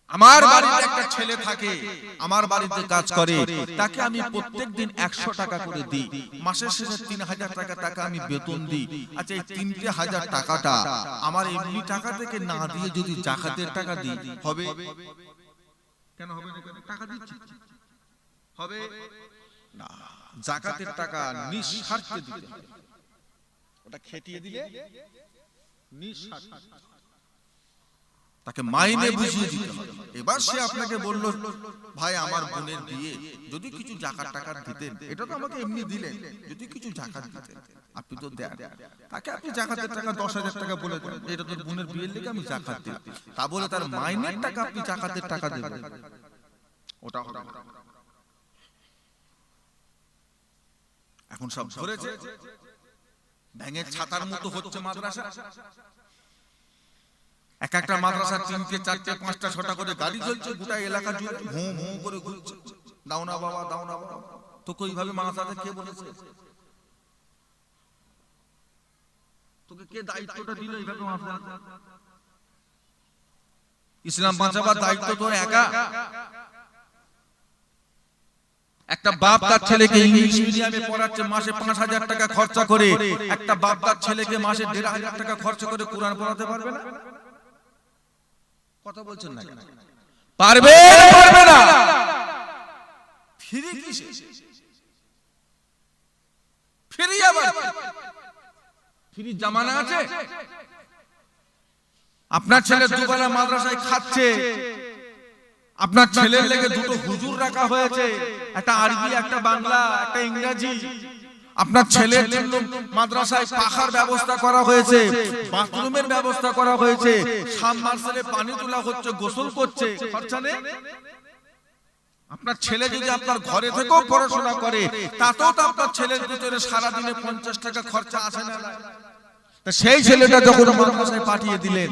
আমার বাড়িতে একটা ছেলে থাকে, আমার বাড়িতে কাজ করে, তাকে আমি প্রত্যেকদিন 100 টাকা করে দিই, মাসের শেষে 3,000 টাকা আমি বেতন দিই। আচ্ছা এই 3,000 টাকাটা আমার এমনি টাকা থেকে না দিয়ে যদি যাকাতের টাকা দিই হবে? কেন হবে না? টাকা দিচ্ছি, হবে না। যাকাতের টাকা নিঃস্বার্থে দিতে হবে, ওটা খেটিয়ে দিলে নিঃস্বার্থে। তাকে মাইনে বুঝিয়ে দিতে হবে। এবার সে আপনাকে বলল ভাই আমার বোনের বিয়ে, যদি কিছু জাকাত টাকা দিতেন, এটা তো আমাকে এমনি দিলেন, যদি কিছু জাকাত দিতেন, আপনি তো দেন, তাকে আপনি জাকাতের টাকা 10,000 টাকা বলে দেন, এটা তোর বোনের বিয়ের লেগে আমি জাকাত দিলাম, তা বলে তার মাইনের টাকা আপনি জাকাতের টাকা দেবেন, ওটা হবে না। এখন সব ধরেছে, ব্যাঙের ছাতার মতো হচ্ছে মাদ্রাসা। এক একটা মাদ্রাসার 3টে 4টে 5টা 6টা করে গাড়ি চলছে, গোটা এলাকা জুড়ে হু হু করে ঘুরছে, দাও না বাবা দাও না বাবা। তোকে ওইভাবে মাদ্রাসাতে কে বলেছে? তোকে কে দায়িত্বটা দিল এইভাবে মাদ্রাসা? ইসলাম বাঁচাবার দায়িত্ব তোর একা? একটা বাপ তার ছেলেকে ইংলিশ মিডিয়ামে পড়াচ্ছে, মাসে 5,000 টাকা খরচা করে। একটা বাপ তার ছেলেকে মাসে 1,500 টাকা খরচা করে কোরআন পড়াতে পারবে না? কথা বলছেন না? পারবে পারবে না? ফ্রি কিসে? ফ্রি আবার ফ্রি জামানা আছে? আপনার ছেলে দুবেলা মাদ্রাসায় খাচ্ছে, আপনার ছেলের লেগে 2টো হুজুর রাখা হয়েছে, একটা আরবি একটা বাংলা একটা ইংরেজি। আপনার ছেলের জন্য মাদ্রাসায় পাখার ব্যবস্থা করা হয়েছে, বাথরুমের ব্যবস্থা করা হয়েছে, সাবমার্সিবলে পানি তোলা হচ্ছে, গোসল করছে, খরচা নেই? আপনার ছেলে যদি আপনার ঘরে থেকেও পড়াশোনা করে, তাতেও তো আপনার ছেলের ভিতরে সারা দিনে 50 টাকা খরচা আসে না? তা সেই ছেলেটা যখন মাদ্রাসায় পাঠিয়ে দিলেন,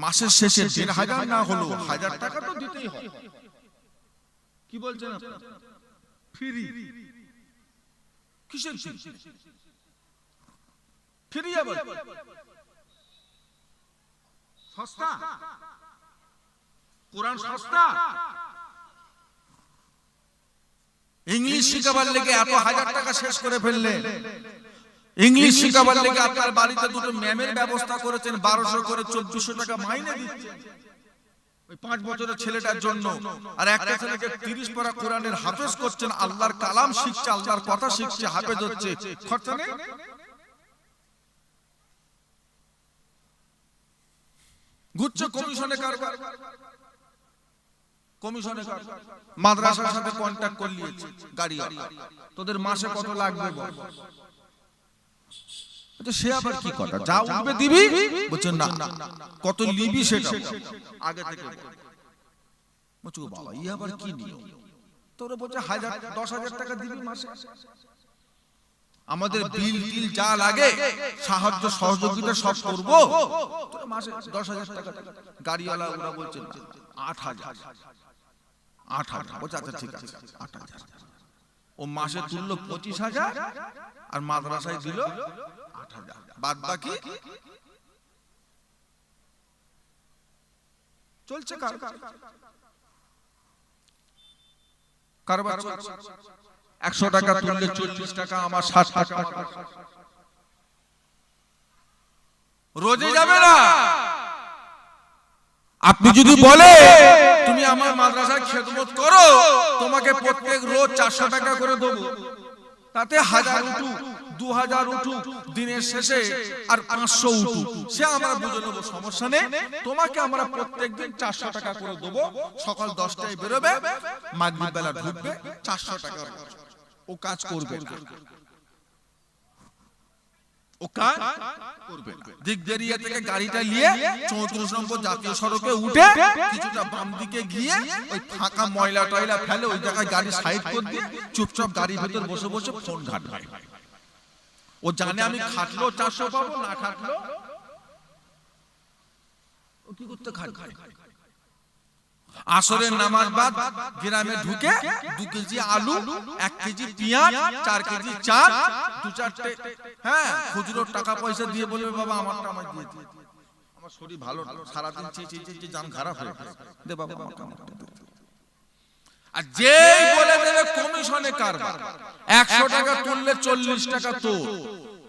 মাসের শেষে 1,500 না হলো 1,000 টাকা তো দিতেই হয়। কি বলছেন আপনারা? ফ্রি কিসের ফ্রি? ফ্রি আবার সস্তা? কোরআন সস্তা? ইংলিশ শিখাবার লেগে এত 1,000 টাকা শেষ করে ফেললেন। ইংলিশ শিখাবার লেগে আপনার বাড়িতে 2টো ম্যামের ব্যবস্থা করেছেন, 1200 করে 2400 টাকা মাইনে দিচ্ছেন ওই 5 বছরের ছেলেটার জন্য। আর একটা ছেলেকে 30 পারা কোরআনের হাফেজ করছেন, আল্লাহর কালাম শিখছে, আল্লাহর কথা শিখছে, হাফেজ হচ্ছে, খরচা নেই? ঘুরছে কমিশনে কারবার, কমিশনে কারবার। মাদ্রাসার সাথে কন্টাক্ট করে নিয়েছে গাড়ি, তোদের মাসে কত লাগবে বল? সে আবার কি কথা, যা উঠবে দিবি, বলছেন না কত নিবি সেটা আগে থেকে বলছো। বাবা ই আবার কি নিয়ম? তোরা বলছে 10,000 টাকা দিবি মাসে, আমাদের বিল টিল যা লাগে সাহায্য সহযোগিতা সব করবো, তোরা মাসে 10,000 টাকা। গাড়িওয়ালা ওরা বলছে 8,000 বলছে আচ্ছা ঠিক আছে 8,000। ও মাসে তুললো 25,000 আর মাদ্রাসায় দিল 8,000, বাদ বাকি চলছে কারবার। 100 টাকা তুললে 40 টাকা, আমার 60 টাকা। রোজে যাবে না। আপনি যদি বলে তুমি আমার মাদ্রাসায় খেদমত করো, তোমাকে প্রত্যেক রোজ 400 টাকা করে দেবো, তাতে 1000 উঠুক 2000 উঠুক, দিনের শেষে আর 500 উঠুক, সে আমরা বুঝে নেবো, সমস্যা নেই। তোমাকে আমরা প্রত্যেকদিন 400 টাকা করে দেবো, সকাল 10টায় বেরোবে, মাগরিব বেলা ঢুকবে, 400 টাকা ও কাজ করবে। ও কাজ করবে। দিগদেরিয়া থেকে গাড়িটা নিয়ে 34 নম্বর জাতীয় সড়কে উঠে কিছুটা বাম দিকে গিয়ে ওই ফাঁকা ময়লা টয়লা ফেলে ওই জায়গায় গাড়ি সাইড করে দিয়ে চুপচাপ গাড়ির ভেতর বসে বসে ফোন ঘাটবে। ও জানে আমি খাটলো 400 পাবো, না খাটলো ও কি করতে খাটবে। আসরের নামাজ বাদ গ্রামে ঢুকে 2 কেজি আলু, 1 কেজি পেঁয়াজ, 4 কেজি চাল, 2-4টে খুচরোর টাকা পয়সা দিয়ে বলবে বাবা আমারটা আমায় দিয়ে দিন, আমার শরীর ভালো না, সারাদিন চেয়ে জান খারাপ হয়ে গেছে, দে বাবা আমাকে আমারটা দে। আর যেই বলে দেবে কমিশনে কারবার, 100 টাকা তুললে 40 টাকা তোর,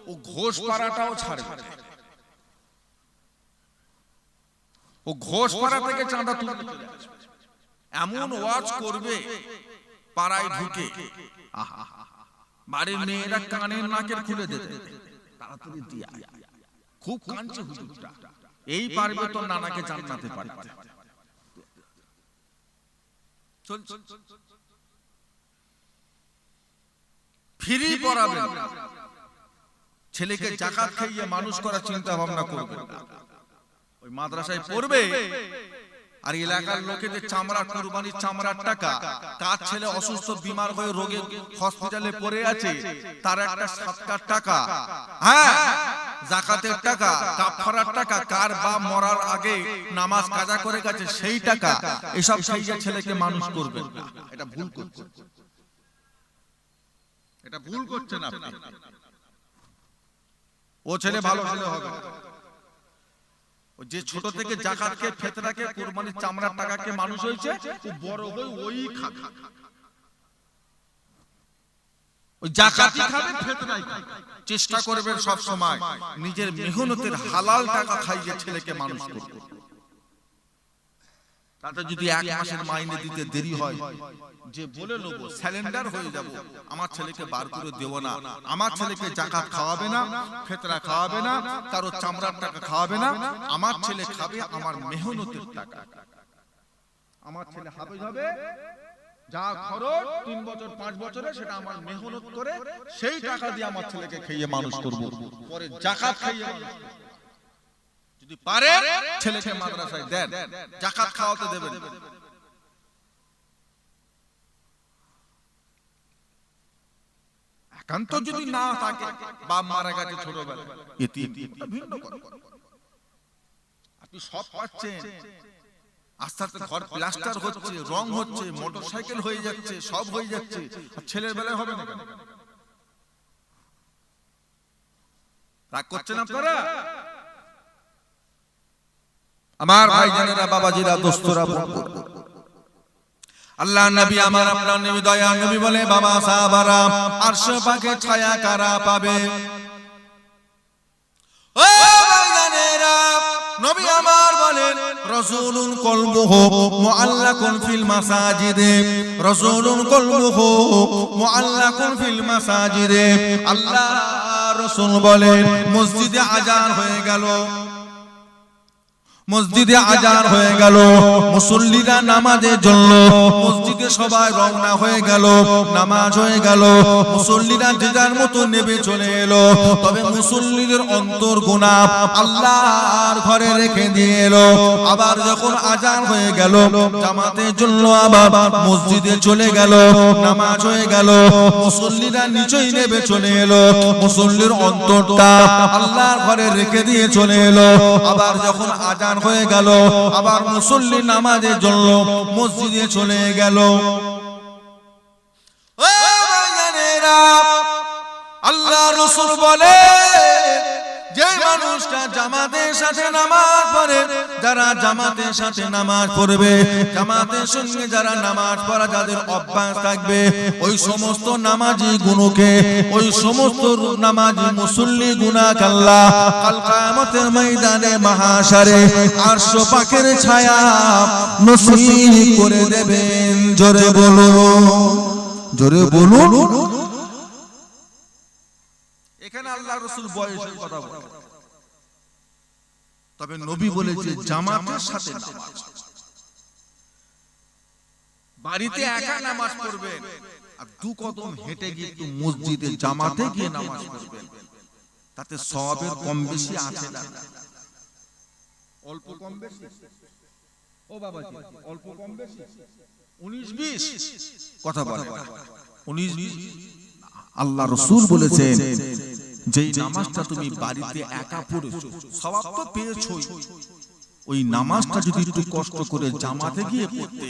ও ঘোষ পাড়াটাও ছাড়বে। ও ঘোষ পাড়া থেকে চাঁদা তুলতে চলে আসবে, এমন ওয়াজ করবে পাড়ায় ঢুকে, বাড়ির মেয়েরা কানের নাকের খুলে দিতে তাড়াতাড়ি দিয়া, খুব কাঁদছে হুজুরটা, এই পারবে তো নানাকে জান্নাতে পাঠাতে। ফ্রি পড়াবেন, ছেলেকে যাকাত খাইয়ে মানুষ করার চিন্তা ভাবনা করবেন না। ওই মাদ্রাসায় পড়বে আর এলাকার লোকেদের চামড়া, কুরবানির চামড়ার টাকা, কার ছেলে অসুস্থ বিমার হয়ে রোগে হসপিটালে পড়ে আছে তার একটা সাদকার টাকা, হ্যাঁ যাকাতের টাকা, কাফারার টাকা, কার বাপ মরার আগে নামাজ কাজা করে গেছে সেই টাকা, এসব খাইয়ে ছেলেকে মানুষ করবেন না। এটা ভুল করছেন, এটা ভুল করছেন আপনি। ও ছেলে ভালো ছেলে হবে, যে ছোট থেকে যাকাতকে, ফিতরাকে, কুরবানির চামড়ার টাকাকে মানুষ হয়েছে, ও বড় হয়ে ওই খাবে, ওই যাকাতই খাবে, ফিতরাই খাবে। চেষ্টা করবেন সব সময় নিজের মেহনতের হালাল টাকা খাইয়ে ছেলেকে মানুষ করবে। তাতে যদি এক মাসের মাইনে দিতে দেরি হয়, যে বলে নেবো স্যালেন্ডার হয়ে যাব, আমার ছেলেকে বার করে দেব না, আমার ছেলেকে যাকাত খাওয়াবে না, ফিতরা খাওয়াবে না, কারো চামড়ার টাকা খাওয়াবে না, আমার ছেলে খাবে আমার মেহনতের টাকা। আমার ছেলে হাফেজ হবে, যা খরচ 3 বছর 5 বছরে সেটা আমার মেহনত করে সেই টাকা দিয়ে আমার ছেলেকে খাইয়ে মানুষ করব, পরে যাকাত খাইয়ে মানুষ করব। যদি পারে ছেলেকে মাদ্রাসায় দেন, যাকাত খাওয়াতে দেবেন। একান্ত যদি না থাকে, বাপ মারা গেছে ছোটবেলায়, এতিম, ভিন্ন কথা। আপনি সব পাচ্ছেন, আস্তে আস্তে ঘর প্লাস্টার হচ্ছে, রং হচ্ছে, মোটরসাইকেল হয়ে যাচ্ছে, সব হয়ে যাচ্ছে, আর ছেলের বেলায় হবে না কেন? রাগ করছেন আপনারা? আমার ভাইজানেরা, বাবাজিরা, দোস্তরা, আল্লাহ নবী আমার আপনার নবী, দয়া নবী বলে, বাবা সাহাবারা, আরশ পাকে ছায়া কারা পাবে? ও ভাইজানেরা, নবী আমার বলেন, রাসূলুন কলবুহু মুআল্লাকুন ফিল মাসাজিদে, রাসূলুন কলবুহু মুআল্লাকুন ফিল মাসাজিদে। আল্লাহ রাসূল বলেন, মসজিদে আযান হয়ে গেল, মসজিদে আযান হয়ে গেল, মুসল্লিরা নামাজের জন্য মসজিদে সবাই রওনা হয়ে গেল, নামাজ হয়ে গেল, মুসল্লিরা যে যার মতো নেমে চলে এলো। তবে মুসল্লিদের অন্তর গুনাহ আল্লাহর ঘরে রেখে দিয়ে এলো। আবার যখন আযান হয়ে গেল, জামাতের জন্য আবার মসজিদে চলে গেল, নামাজ হয়ে গেল, মুসল্লিরা নিচেই নেমে চলে এলো, মুসল্লির অন্তরটা আল্লাহর ঘরে রেখে দিয়ে চলে এলো। আবার যখন আযান হয়ে গেল, আবার মুসল্লি নামাজের জন্য মসজিদে চলে গেল। ও ভাইজানেরা, আল্লাহ রাসূল বলে, যে মানুষটা জামাতের সাথে নামাজ পড়ে, যারা জামাতের সাথে নামাজ পড়বে, জামাতের সঙ্গে যারা নামাজ পড়া যাদের অভ্যাস থাকবে, ওই সমস্ত নামাজি গুণকে, ওই সমস্ত নামাজি মুসল্লি গুনাহকে আল্লাহ কাল কিয়ামতের ময়দানে মাহশারে আরশ পাকের ছায়া নসিব করে দেবেন। জোরে বলুন, জোরে বলুন। এখানে আল্লাহ রাসূল বয়সের কথা বলে, তবে নবী বলেছে জামাতের সাথে নামাজ। বাড়িতে একা নামাজ পড়বেন আর 2 কদম হেঁটে গিয়ে একটু মসজিদে জামাতে গিয়ে নামাজ পড়বেন, তাতে সওয়াবের কম বেশি আছে না? অল্প কম বেশি? ও বাবাজি, অল্প কম বেশি 19-20 কথা বলে না, 19-20। আল্লাহ রাসূল বলেছেন, যেই নামাজটা তুমি বাড়িতে একা পড়েছো, সওয়াব তো পেয়েছোই, ওই নামাজটা যদি একটু কষ্ট করে জামাতে গিয়ে পড়তে,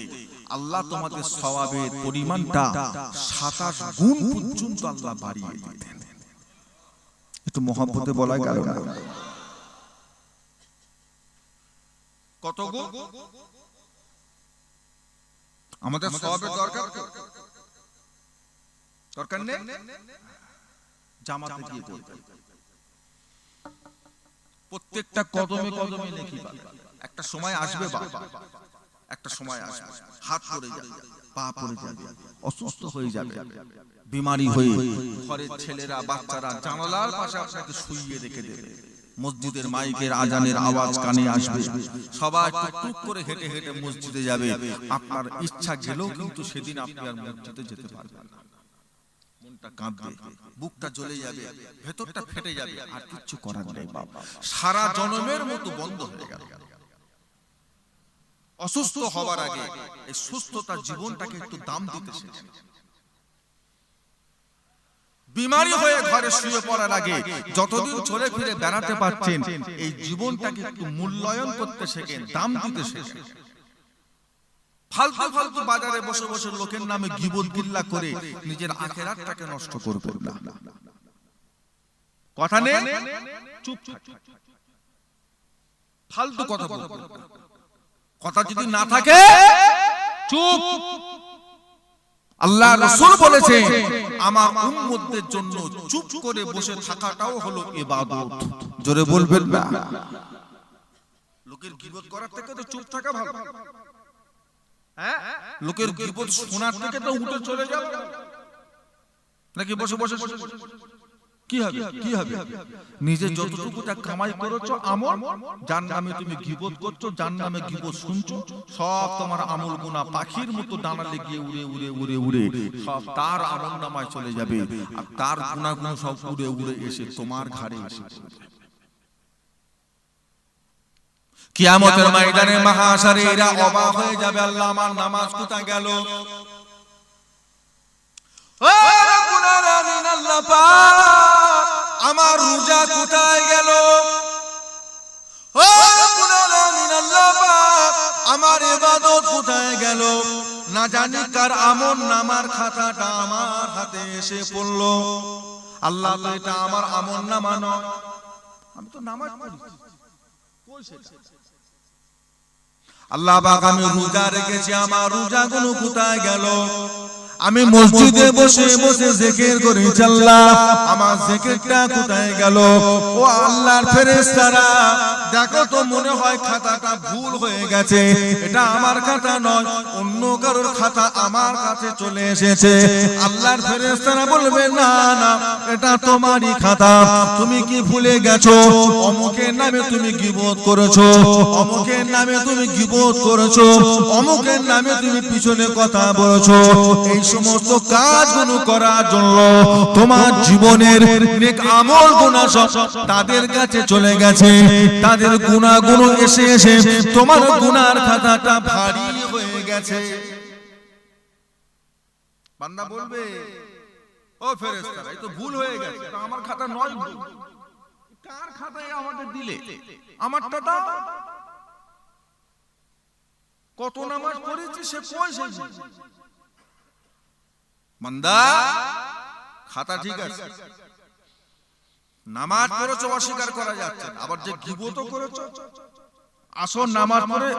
আল্লাহ তোমাদের সওয়াবের পরিমাণটা 27 গুণ পর্যন্ত আল্লাহ বাড়িয়ে দিতেন। একটু মহব্বতে বলা গেল না? কত গুণ? আমাদের সওয়াবের দরকার নেই, জামাতে গিয়ে পড়তে, প্রত্যেকটা কদমে কদমে নেকি পাবে। একটা সময় আসবে বাবা, একটা সময় আসবে হাত পড়ে যাবে, পা পড়ে যাবে, অসুস্থ হয়ে যাবে, বিমারি হয়ে ঘরের ছেলেরা বাচ্চারা জানালার পাশে আপনাকে শুইয়ে রেখে দেবে, মসজিদের মাইকের আজানের আওয়াজ কানে আসবে, সবাই টুক করে হেঁটে হেঁটে মসজিদে যাবে। আপনার ইচ্ছা গেলেও কিন্তু সেদিন আপনি আর মসজিদে যেতে পারবেন না। মনটা কাঁপবে, বুকটা জ্বলে যাবে, ভেতরটা ফেটে যাবে, আর কিচ্ছু করার নেই। সারা জনমের মতো বন্ধ হয়ে গেল। অসুস্থ হওয়ার আগে এই সুস্থতা জীবনটাকে একটু দাম দিতে শিখুন। বিমারি হয়ে ঘরে শুয়ে পড়ার আগে যতদিন চলে ফিরে বেড়াতে পারছেন, এই জীবনটাকে একটু মূল্যায়ন করতে শেখেন, দাম দিতে শেখেন। ফালতু ফালতু বাজারে বসে বসে লোকের নামে গীবত গিল্লা করে নিজের আখিরাতটাকে নষ্ট করবেন না। কথা নেই, চুপ থাকুন, ফালতু কথা বলবেন না। কথা যদি না থাকে চুপ। আল্লাহ রাসূল বলেছে, আমার উম্মতদের জন্য চুপ করে বসে থাকাটাও হলো ইবাদত। জোরে বলবেন না। লোকের গীবত করার থেকে তো চুপ থাকা ভালো। হ্যাঁ, লোকের গীবত শোনার থেকে তো উঠে চলে যাও, নাকি বসে বসে কি হবে? কি হবে? নিজে যতটুকুটা কামাই করেছো আমল, যার নামে তুমি গীবত করছো, যার নামে গীবত শুনছো, সব তোমার আমল গুনাহ পাখির মতো ডানা লেগে উড়ে উড়ে উড়ে উড়ে সব তার আমল নামায় চলে যাবে, আর তার গুনাহগুলো সব উড়ে উড়ে এসে তোমার ঘাড়ে এসে পড়বে। কিয়ামতের ময়দানে মাহশারে এরা অবাক হয়ে যাবে, আল্লাহ আমার নামাজ কোথায় গেল? ও রব্বুল আলামিন, আল্লাহ পাক আমার রোজা কোথায় গেল? ও রব্বুল আলামিন, আল্লাহ পাক আমার ইবাদত কোথায় গেল? না জানি কার আমল নামার খাতাটা আমার হাতে এসে পড়ল। আল্লাহ তো এটা আমার আমল নামা নয়, আমি তো নামাজ পড়ি। কই সেটা? আল্লাহ পাক আমি রোজা রেখেছি, আমার রোজাগুলো কোথায় গেল? আমি মসজিদে বসে বসে জিকির করেছি, আল্লাহ আমার জিকিরটা কোথায় গেল? ও আল্লাহর ফেরেশতারা দেখো তো, মনে হয় খাতাটা ভুল হয়ে গেছে, এটা আমার খাতা নয়, অন্য কারোর খাতা আমার কাছে চলে এসেছে। আল্লাহর ফেরেশতারা বলবে, না না, এটা তোমারই খাতা, তুমি কি ভুলে গেছো? অমুকের নামে তুমি গীবত করেছো, অমুকের নামে তুমি গীবত করেছো, অমুকের নামে তুমি পিছনে কথা বলেছো। এই সমস্ত কাজগুলো করার জন্য তোমার জীবনের নেক আমল গুনাহ সব তাদের কাছে চলে গেছে, তাদের গুনাহগুলো এসে এসে তোমার গুনার খাতাটা ভারী হয়ে গেছে। বান্দা বলবে, ও ফেরেশতারা, এই তো ভুল হয়ে গেছে, এটা আমার খাতা নয়। কার খাতায় আমাকে দিলে? আমারটা দাও। কত নামাজ পড়েছি সে কই? সে বান্দা খাতা ঠিক আছে, নামাজ পড়েছো অস্বীকার করা যাচ্ছে না, আবার যে গীবতও করেছো, আসর নামাজ পড়ে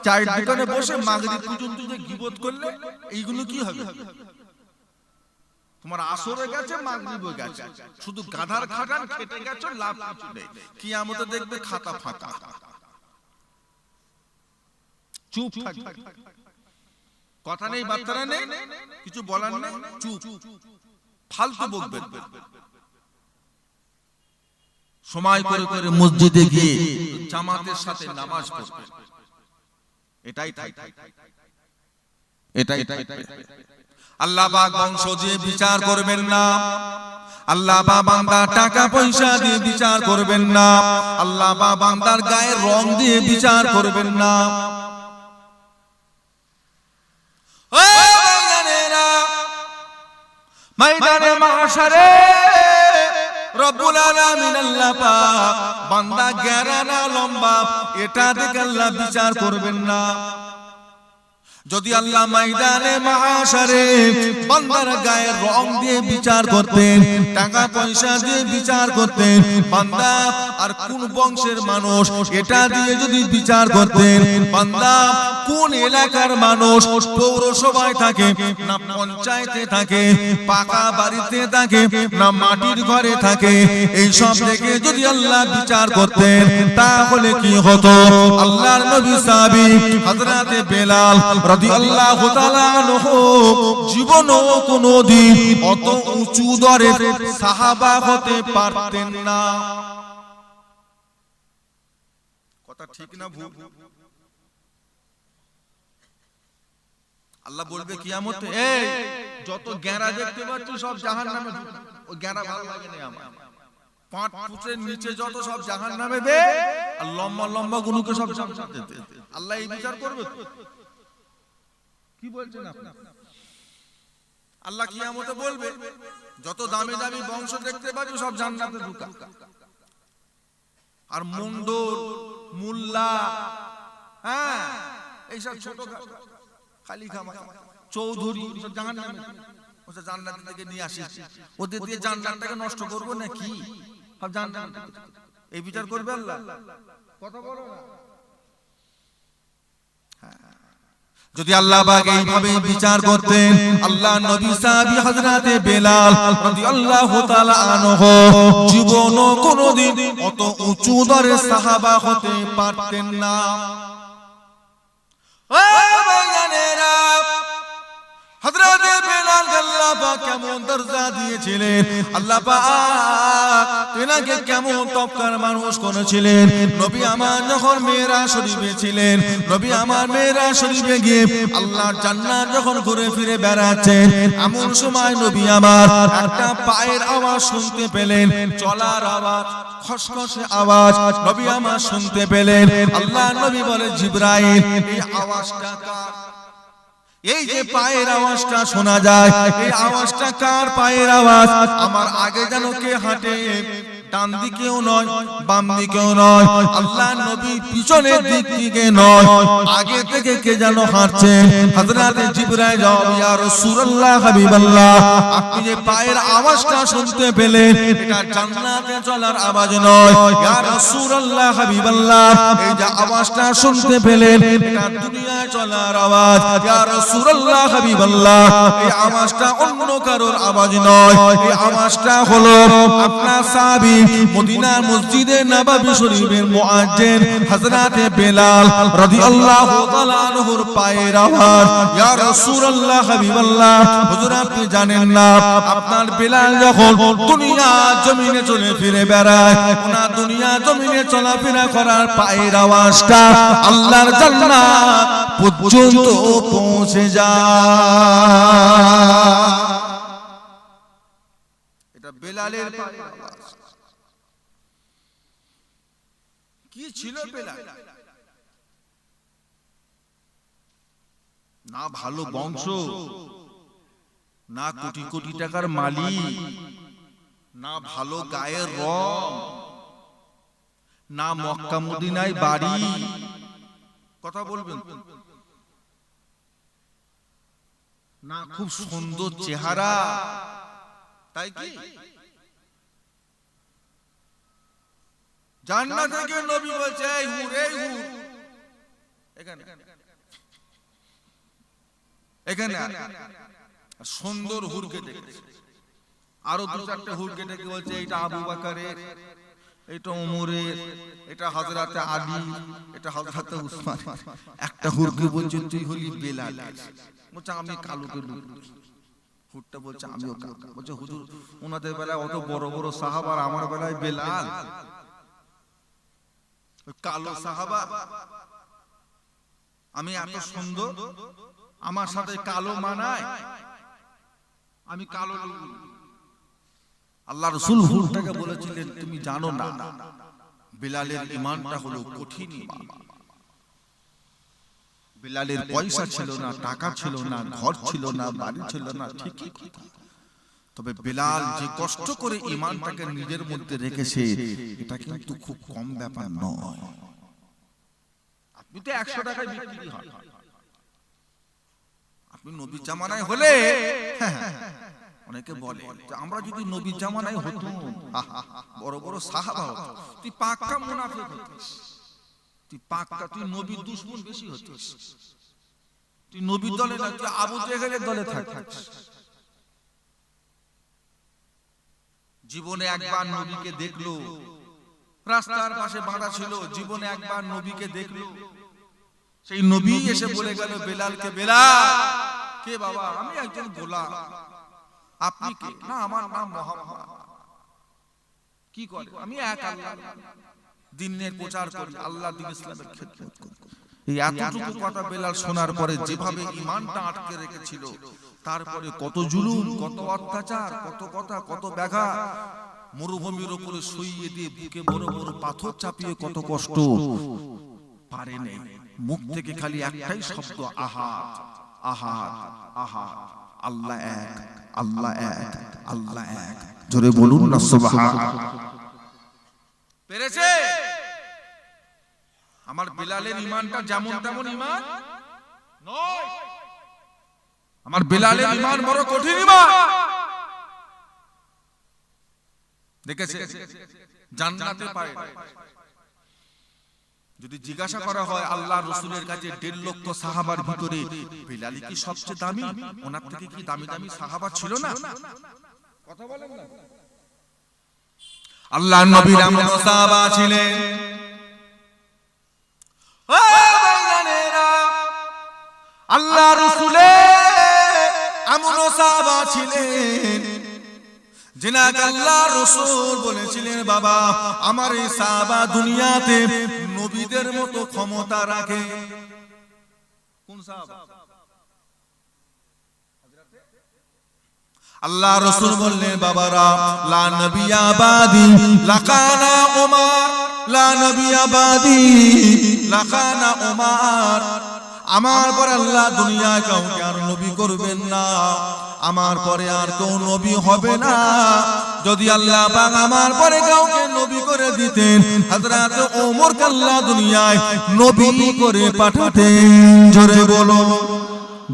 চায়ের দোকানে বসে মাগরিব পর্যন্ত যে গীবত করলে, এইগুলো কি হবে? তোমার আসরে গেছে, মাগরিবও গেছে, শুধু গাধার খাটান খেটে গেছো, লাভ কিছু নেই। কিয়ামতে দেখবে খাতা ফাঁকা। চুপ থাক, কথা নেই, বার্তা নেই, কিছু বলার নেই, চুপ। ফালতু বকবেন। সময় করে করে মসজিদে গিয়ে জামাতের সাথে নামাজ পড়বেন, এটাই এটাই। আল্লাহ পাক বংশ দিয়ে বিচার করবেন না, আল্লাহ পাক বান্দার টাকা পয়সা দিয়ে বিচার করবেন না, আল্লাহ পাক বান্দার গায়ের রং দিয়ে বিচার করবেন না। ময়দানে মাহশারে রব্বুল আলামিন আল্লাহ পাক বান্দা গেরা না লম্বা, এটা দেখে আল্লাহ বিচার করবেন না। যদি আল্লাহ ময়দানে মাহশারে বান্দার গায়ের রং দিয়ে বিচার করতেন, টাকা পয়সা দিয়ে বিচার করতেন, বান্দা আর কোন বংশের মানুষ, এটা দিয়ে যদি বিচার করতেন, বান্দা কোন এলাকার মানুষ, পৌরসভায় থাকে না পঞ্চায়েতে থাকে, পাকা বাড়িতে থাকে না মাটির ঘরে থাকে, এই সব থেকে যদি আল্লাহ বিচার করতেন, তাহলে কি হতো? আল্লাহর নবী সাহাবী হযরতে বেলাল রাদিয়াল্লাহু তাআলা আনহু জীবনও কোনদিন অত উঁচু দরের সাহাবা হতে পারতেন না। কথা ঠিক না ভুল? আল্লাহ বলবে কিয়ামতে, এই যত গেঁড়া দেখতে পাচ্ছ সব জাহান্নামে ঢুকে। ওই গেঁড়া ভালো লাগে না আমার। 5 ফুটের নিচে যত সব জাহান্নামে দে, আর লম্বা লম্বা গুলোকে সব জান্নাতে দে। আল্লাহ এই বিচার করবে? কি বলছেন আপনি? আল্লাহ কিয়ামতে বলবে যত দামি দামি বংশ দেখতে পাচ্ছ সব জান্নাতে ঢুকা। আর মন্ডল, মোল্লা, হ্যাঁ এইসব ছোট খালি খামা চৌধুরী সব জাহান্নামে, ওসব জান্নাত থেকে নিয়ে আসিস, ওদের দিয়ে জান্নাতটাকে নষ্ট করব নাকি? সব জান্নাত এই বিচার করবে আল্লাহ? কথা বলো না। যদি আল্লাহ পাক এইভাবে বিচার করতেন, আল্লাহ নবী সাহাবী হযরতে বেলাল রাদিয়াল্লাহু তাআলা আনহু জীবনও কোনদিন অত উঁচু দরের সাহাবা হতে পারতেন না। ও ভাইজানেরা, হযরতে বেলাল আল্লাহ পাক কেমন দরজা দিয়েছিলেন, আল্লাহ পাক তেনাকে কেমন তওয়াক্কার মানুষ করেছিলেন। নবী আমার যখন মেরাজ শরীফে ছিলেন, নবী আমার মেরাজ শরীফে গিয়ে আল্লাহর জান্নাত যখন ঘুরে ফিরে বেড়াচ্ছেন, এমন সময় নবী আমার একটা পায়ের আওয়াজ শুনতে পেলেন, চলার আওয়াজ, খসখসে আওয়াজ নবী আমার শুনতে পেলেন। আল্লাহ নবী বলে, জিবরাইল এই আওয়াজটা কার? এই যে পায়ের আওয়াজটা শোনা যায়, এই আওয়াজটা কার পায়ের আওয়াজ? আমার আগে যেন কে হাঁটে, ডান দিকেও নয় বাম দিকেও নয়, আল্লাহ নবী পিছনের দিক থেকে নয়, আগে থেকে কে যেন হাঁটছে। হযরতে জিবরাইল জবাব, ইয়া রাসূলুল্লাহ হাবিবাল্লাহ, আপনি যে পায়ের আওয়াজটা শুনতে পেলেন, এটা জান্নাতে চলার আওয়াজ নয়। ইয়া রাসূলুল্লাহ হাবিবাল্লাহ, এই যে আওয়াজটা শুনতে পেলেন, এটা দুনিয়ায় চলার আওয়াজ। ইয়া রাসূলুল্লাহ হাবিবাল্লাহ, এই আওয়াজটা অন্য কারোর আওয়াজ নয়, এই আওয়াজটা হলো আপনার সাহাবী মদিনার মসজিদে নববী শরীফের মুয়াজ্জিন হযরতে বেলাল রাদিয়াল্লাহু তাআলা আনহুর পায়ের আওয়াজ। ইয়া রাসূলুল্লাহ হাবিবাল্লাহ, হুজুর আপনি জানেন না, আপনার বেলাল যখন দুনিয়া জমিনে চলে ফিরে বেড়ায়, ওনা দুনিয়া জমিনে চলাফেরা করার পায়ের আওয়াজটা আল্লাহর জান্নাত পর্যন্ত পৌঁছে যায়। এটা বেলালের পায়ের আওয়াজ। কি ছিল বেলাল? না ভালো বংশ, না কোটি কোটি টাকার মালিক, না ভালো গায়ের রং, না মক্কা মদিনায় বাড়ি। কথা বলবেন? না খুব সুন্দর চেহারা, তাই কি? জান্নাত থেকে নবী বলছে, এই হুর, এই হুর, এখানে এখানে সুন্দর হুরকে দেখেছে। আরো 2-4টা হুরকে দেখে বলছে, এটা আবু বকরের, এটা ওমরের, এটা হযরতে আলী, এটা হযরতে উসমান। একটা হুরকে বলছে, তুই হলি বেলাল। বলছে, আমি কালোকে লুক। হুরটা বলছে, আমিও কালো। বলছে, হুজুর ওনাদের বেলায় অত বড় বড় সাহাবা, আর আমার বেলায় বেলাল কালো সাহাবা। আমি এত সুন্দর, আমার সাথে কালো মানায়, আমি কালো। আল্লাহ রাসূল হুরটাকে বলেছিলেন, তুমি জানো না বেলালের ঈমানটা হলো কঠিন ঈমান। বেলালের পয়সা ছিল না, টাকা ছিল না, ঘর ছিল না, বাড়ি ছিল না, ঠিকই কথা, তবে বেলাল যে কষ্ট করে ঈমানটাকে নিজের মধ্যে রেখেছে, এটা কিন্তু খুব কম ব্যাপার নয়। আপনি তো 100 টাকায় বিক্রি হয়, আপনি নবী জামানায় হলে, অনেকে বলে যে আমরা যদি নবী জামানায় হতো, বড় বড় সাহাবা হতো, তুই পাক্কা মুনাফিক হতিস, তুই পাক্কা, তুই নবীর দুশমন বেশি হতিস, তুই নবীর দলে না, তুই আবু জেহেলের দলে থাকিস। জীবনে একবার নবীকে দেখলো, রাস্তার পাশে বাঁধা ছিল, জীবনে একবার নবীকে দেখলো, সেই নবী এসে বলে গেল বেলালকে, বেলাল কে বাবা? আমি একজন গোলাম। আপনি কে? না, আমার নাম মুহাম্মদ। কি করে? আমি এক আল্লাহ। দ্বীনের প্রচার করি, আল্লাহর দ্বীন ইসলামের খেদমত করি। এই এতটুকু কথা বেলাল শোনার পরে যেভাবে ঈমানটা আটকে রেখেছিল, তারপরে কত জুলুম, কত অত্যাচার, কত কথা, কত ব্যাঘা, মরুভূমির উপরে শুইয়ে দিয়ে বুকে বড় বড় পাথর চাপিয়ে কত কষ্ট, পারে নেই। মুখ থেকে খালি একটাই শব্দ, আহাদ আহাদ আহাদ, আল্লাহ এক, আল্লাহ এক, আল্লাহ এক। জোরে বলুন না সুবহানাল্লাহ। পেরেছে? আমার বিলালের ঈমানটা যেমন তেমন ঈমান নয়। আমার বিলালের ঈমান বড় কঠিন ঈমান। দেখেছে জান্নাতে পায়। যদি জিজ্ঞাসা করা হয় আল্লাহর রাসূলের কাছে 1.5 লক্ষ সাহাবার ভিতরে বিলাল কি সবচেয়ে দামি, ওনার থেকে কি দামি দামি সাহাবা ছিল না? কথা বলেন না। আল্লাহর নবীর এমন সাহাবা ছিলেন, ও ভাইজানেরা, আল্লাহর রাসূলের এমন সাহাবা ছিলেন যিনাকে আল্লাহর রাসূল বলেছিলেন, বাবা আমার এই সাহাবা দুনিয়াতে নবীদের মতো ক্ষমতা রাখে। কোন সাহাবা? আল্লাহ রাসূল বললেন, বাবারা, লা নবিয়া বাদি লাকানা উমার, লা নবিয়া বাদি লাকানা উমার। আমার পর আল্লাহ দুনিয়ায় কাউকে আর নবী করবেন না, আমার পরে আর কেউ নবী হবে না। যদি আল্লাহ পাক আমার পরে কাউকে নবী করে দিতেন, হযরত ওমরকে আল্লাহ দুনিয়ায় নবী করে পাঠাতেন। জোরে বলুন,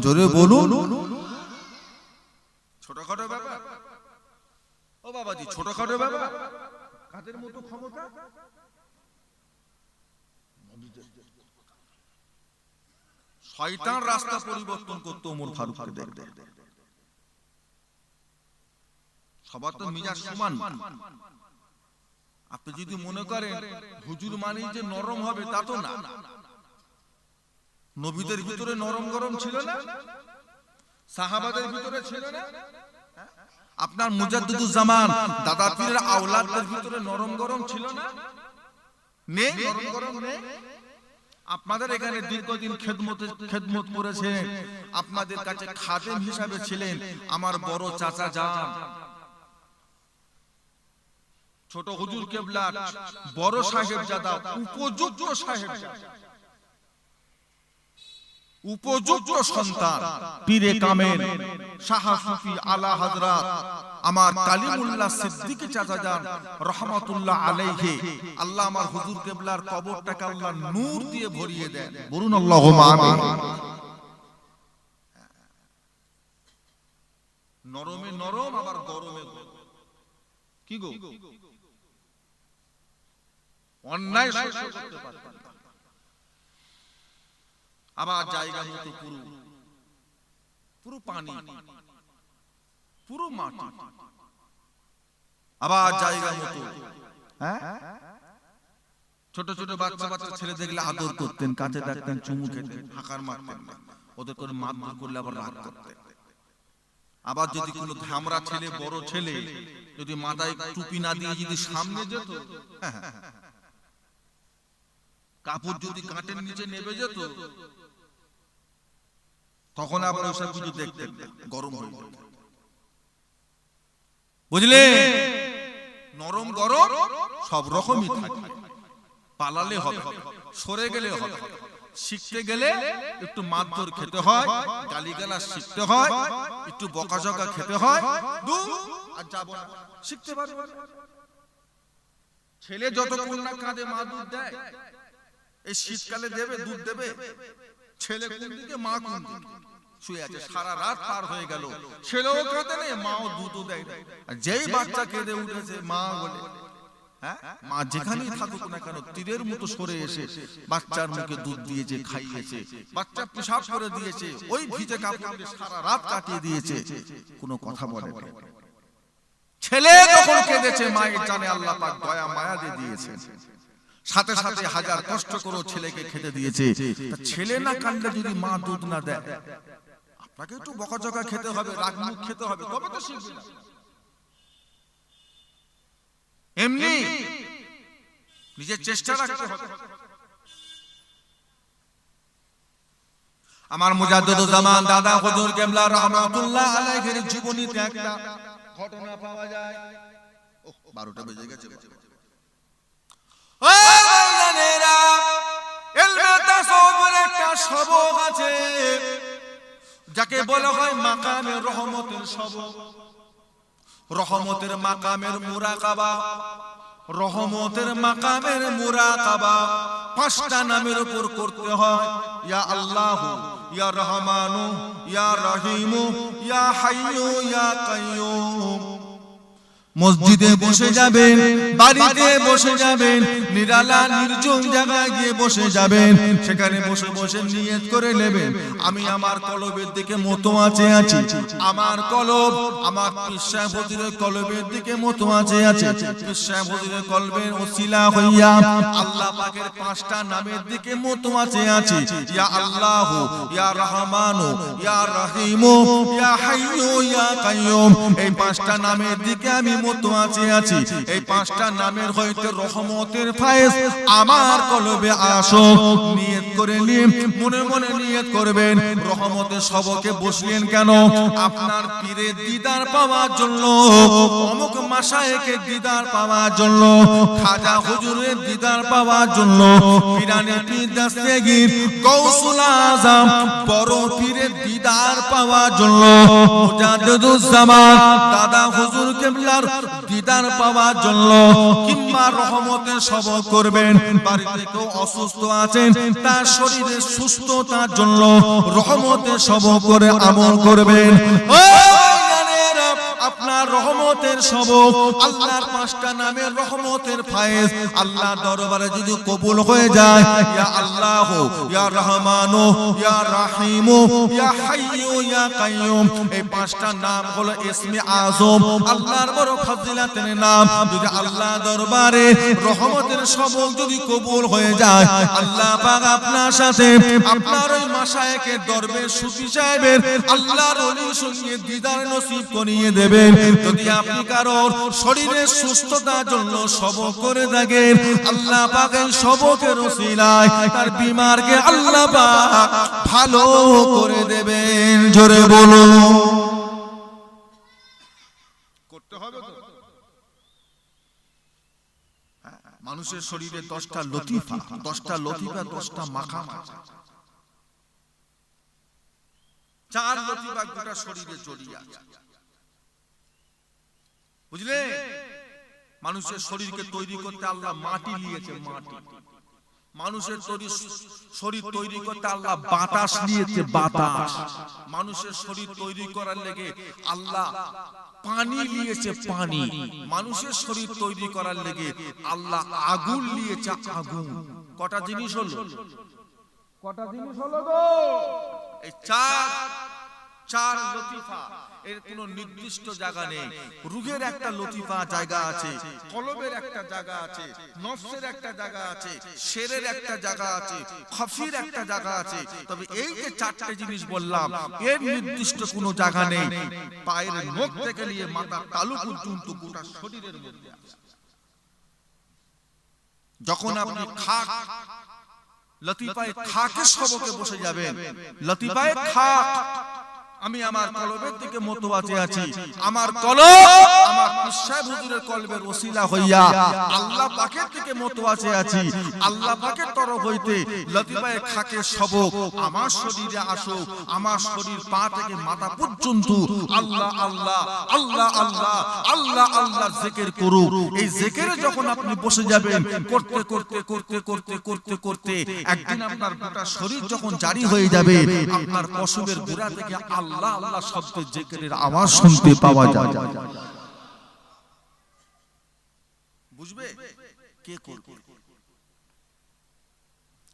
জোরে বলুন। ছোটখাটো ব্যাপার ও বাবাজি, ছোটখাটো ব্যাপার। কাদের মতো ক্ষমতা? শয়তান রাস্তা পরিবর্তন করতে ওমর ফারুককে দেখতে। সবার তো মিজাজ সমান। আপনি যদি মনে করেন হুজুর মানে যে নরম হবে, তা তো না। নবীদের ভিতরে নরম গরম ছিল না? সাহাবাদের ভিতরে ছিল না? আপনার মুজাদ্দিদুজ জামান দাদা পীরের আওলাদদের ভিতরে নরম গরম ছিল না? নেই? নরম গরম নেই? আপনাদের এখানে দীর্ঘদিন খেদমত করেছেন, আপনাদের কাছে খাদেম হিসাবে ছিলেন আমার বড় চাচা যান, ছোট হুজুর কেবলা, বড় সাহেবজাদা, উপযুক্ত সাহেবজাদা, উপযুক্ত সন্তান, পীরে কামেল শাহ সুফি আলা হযরত আমার কালিমুল্লাহ সিদ্দিকী চাচা যান রাহমাতুল্লাহ আলাইহি। আল্লাহ আমার হুজুর কেবলার কবরটাকে আল্লাহ নূর দিয়ে ভরিয়ে দেন। বলুন আল্লাহুম্মা আমিন। নরমে নরম, আবার গরমে কি গো, অন্যায় সহ্য করতে পারতেন না। আবার জায়গা মতো পুরো পানি, পুরো মাটি, আবার জায়গা মতো। ছোট ছোট বাচ্চা বাচ্চা ছেলে দেখলে আদর করতেন, কাছে ডাকতেন, চুমু খেতেন, হাঁকার মারতেন না। ওদের করে মারধর করলে আবার রাগ করতেন। আবার যদি কোনো ধামরা ছেলে, বড় ছেলে যদি মাথায় টুপি না দিয়ে যদি সামনে যেত, কাপড় যদি কাঁটের নিচে নেমে যেত, তখন আবার ওসব কিছু দেখতেন না, গরম হয়ে যেত। বুঝলে? নরম গরম সব রকমই থাকে। পালালে হবে, সরে গেলে হবে, শিখতে গেলে একটু মারধর খেতে হয়, গালিগালাজ শিখতে হয়, একটু বকাঝকা খেতে হয়, আর যাবো না, শিখতে পারবে। ছেলে যতক্ষণ না কাঁধে মা দুধ দেয়, এই শীতকালে দেবে, দুধ দেবে, ছেলে কোন দিকে মা কোন দিকে শুয়ে আছে, সারা রাত পার হয়ে গেল, ছেলেও কাঁদে নেই, মাও দুধও দেয় না। আর যেই বাচ্চা কেঁদে উঠেছে মা বলে, মা যেখানেই থাকুক না কেন তীরের মতো সরে এসে বাচ্চার মুখে দুধ দিয়েছে, খাইয়েছে, বাচ্চা পেশাব করে দিয়েছে, ওই ভিজে কাপড়ে সারা রাত কাটিয়ে দিয়েছে, কোনো কথা বলে না। ছেলে যখন কেঁদেছে, মায়ের জানে আল্লাহ পাক দয়া মায়া দিয়ে দিয়েছে, সাথে সাথে হাজার কষ্ট করে ছেলেকে খেতে দিয়েছে। ছেলে না কাঁদলে যদি মা দুধ না দেয়, আপনাকে একটু বকাঝকা খেতে হবে, রাগ মুখ খেতে হবে, তবে তো শিখবে না। এমনি নিজের চেষ্টা রাখতে হবে। আমার মুজাদ্দিদুজ্জামান দাদা হুজুর কেবলা রাহমাতুল্লাহ আলাইহির জীবনীতে একটা ঘটনা পাওয়া যায়। 12টা বেজে গেছে। ও ভাইজানেরা, ইলমে তাসাউফের একটা সবক আছে যাকে বলা হয় মাকামে রহমতের সবক। রহমতের মাকামের মুরাকাবা, রহমতের মাকামের মুরাকাবা 5টা নামের উপর করতে হয়। ইয়া আল্লাহু, ইয়া রহমানু, ইয়া রহিমু, ইয়া হাইয়ু, ইয়া কাইয়ুম। মসজিদে বসে যাবেন, বাড়িতে বসে যাবেন, নিরালা নির্জন জায়গায় গিয়ে বসে যাবেন, সেখানে বসে বসে নিয়ত করে নেবেন আমি আমার কলবের দিকে মতোয়াচে আছি। আমার কলব আমার পীর সাহেব হুজুরের কলবের দিকে মতোয়াচে আছে। পীর সাহেব হুজুরের কলবের ওসিলা হইয়া আল্লাহ পাকের 5টা নামের দিকে মতোয়াচে আছি। ইয়া আল্লাহু, ইয়া রহমানু, ইয়া রহিমু, ইয়া হাইয়ু, ইয়া কাইয়ুম। এই 5টা নামের দিকে আমি মতোয়াচে আছি। এই 5টা নামের হইতে রহমতের ফায়েজ আমার কলবে আসুক। নিয়ত করে নিয়ে মনে মনে নিয়ত করবেন। রহমতের সবকে বসলেন কেন? আপনার পীরের দিদার পাওয়ার জন্য, অমুক মাশায়েখের দিদার পাওয়ার জন্য, খাজা হুজুরের দিদার পাওয়ার জন্য, পীরানে পীর দস্তগীর গৌসুল আজম বড় পীরের দিদার পাওয়ার জন্য, মুজাদ্দিদুজ্জামান দাদা হুজুর কেবলার দিদার পাওয়ার জন্য, কিংবা রহমতের সবক করবেন। বাড়িতে কেউ অসুস্থ আছেন, তার শরীরের সুস্থতার জন্য রহমতের সবক করে আমল করবেন। আপনার রহমতের সবক, আল্লাহর 5টা নামের রহমতের ফায়েজ আল্লাহ দরবারে যদি কবুল হয়ে যায়, ইয়া আল্লাহু, ইয়া রহমানু, ইয়া রাহিমু, ইয়া হাইয়ু, ইয়া কাইয়ুম। এই 5টা নাম হলো ইসমে আযম, আল্লাহর বড় ফজিলতের নাম। যদি আল্লাহ দরবারে রহমতের সবক যদি কবুল হয়ে যায়, আল্লাহ পাক আপনার সাথে আপনার ওই মাশায়েখের দরবেশ সুফি সাহেবের আল্লাহর ওলির সঙ্গে দিদার নসিব করিয়ে দেবেন। যদি আপনি কারোর শরীরের সুস্থতার জন্য সবক করে থাকেন, আল্লাহ পাকের সবকের ওসিলায় তার বিমারকে আল্লাহ পাক ভালো করে দেবেন। জোরে বলুন। করতে হবে তো। মানুষের শরীরে 10টা লতিফা, 10টা লতিফা, 10টা মাকাম আছে। 4 লতিফা গোটা শরীরে জড়িয়ে আছে। বুঝলে? মানুষের শরীরকে তৈরি করতে আল্লাহ মাটি দিয়েছে, মাটি। মানুষের শরীর তৈরি করতে আল্লাহ বাতাস দিয়েছে, বাতাস। মানুষের শরীর তৈরি করার লেগে আল্লাহ পানি দিয়েছে, পানি। মানুষের শরীর তৈরি করার লেগে আল্লাহ আগুন দিয়েছে, আগুন। কটা জিনিস হলো? কটা জিনিস হলো গো? এই 4 লতিফা। এর কোনো নির্দিষ্ট জায়গা নেই। রূহের একটা লতিফা জায়গা আছে, কলবের একটা জায়গা আছে, নফসের একটা জায়গা আছে, শেরের একটা জায়গা আছে, খাফির একটা জায়গা আছে। তবে এই যে 4টে জিনিস বললাম, এর নির্দিষ্ট কোনো জায়গা নেই। পায়ের নখ থেকে নিয়ে মাথার তালু পর্যন্ত গোটা শরীরের মধ্যে আছে। যখন আপনি খাক লতিফায়ে খাকের সবকে বসে যাবেন, লতিফায়ে খাক আমি আমার কলবের দিকে মতোয়াচে আছি। আমার কলব আমার পীর সাহেব হুজুরের কলবের ওসিলা হইয়া আল্লাহ পাকের দিকে মতোয়াচে আছি। আল্লাহ পাকের তরফ হইতে লতিফায়ে খাকের সবক আমার শরীরে আসুক। আমার শরীর পা থেকে মাথা পর্যন্ত আল্লাহ আল্লাহ, আল্লাহ আল্লাহ, আল্লাহ আল্লাহ জিকির করুক। এই জিকিরে যখন আপনি বসে যাবেন, করতে করতে করতে করতে করতে করতে একদিন আপনার গোটা শরীর যখন জারি হয়ে যাবে, আপনার পশমের গোড়া থেকে আল্লাহ আল্লাহ শব্দের জিকিরের আওয়াজ শুনতে পাওয়া যায়। বুঝবে? কে করবে?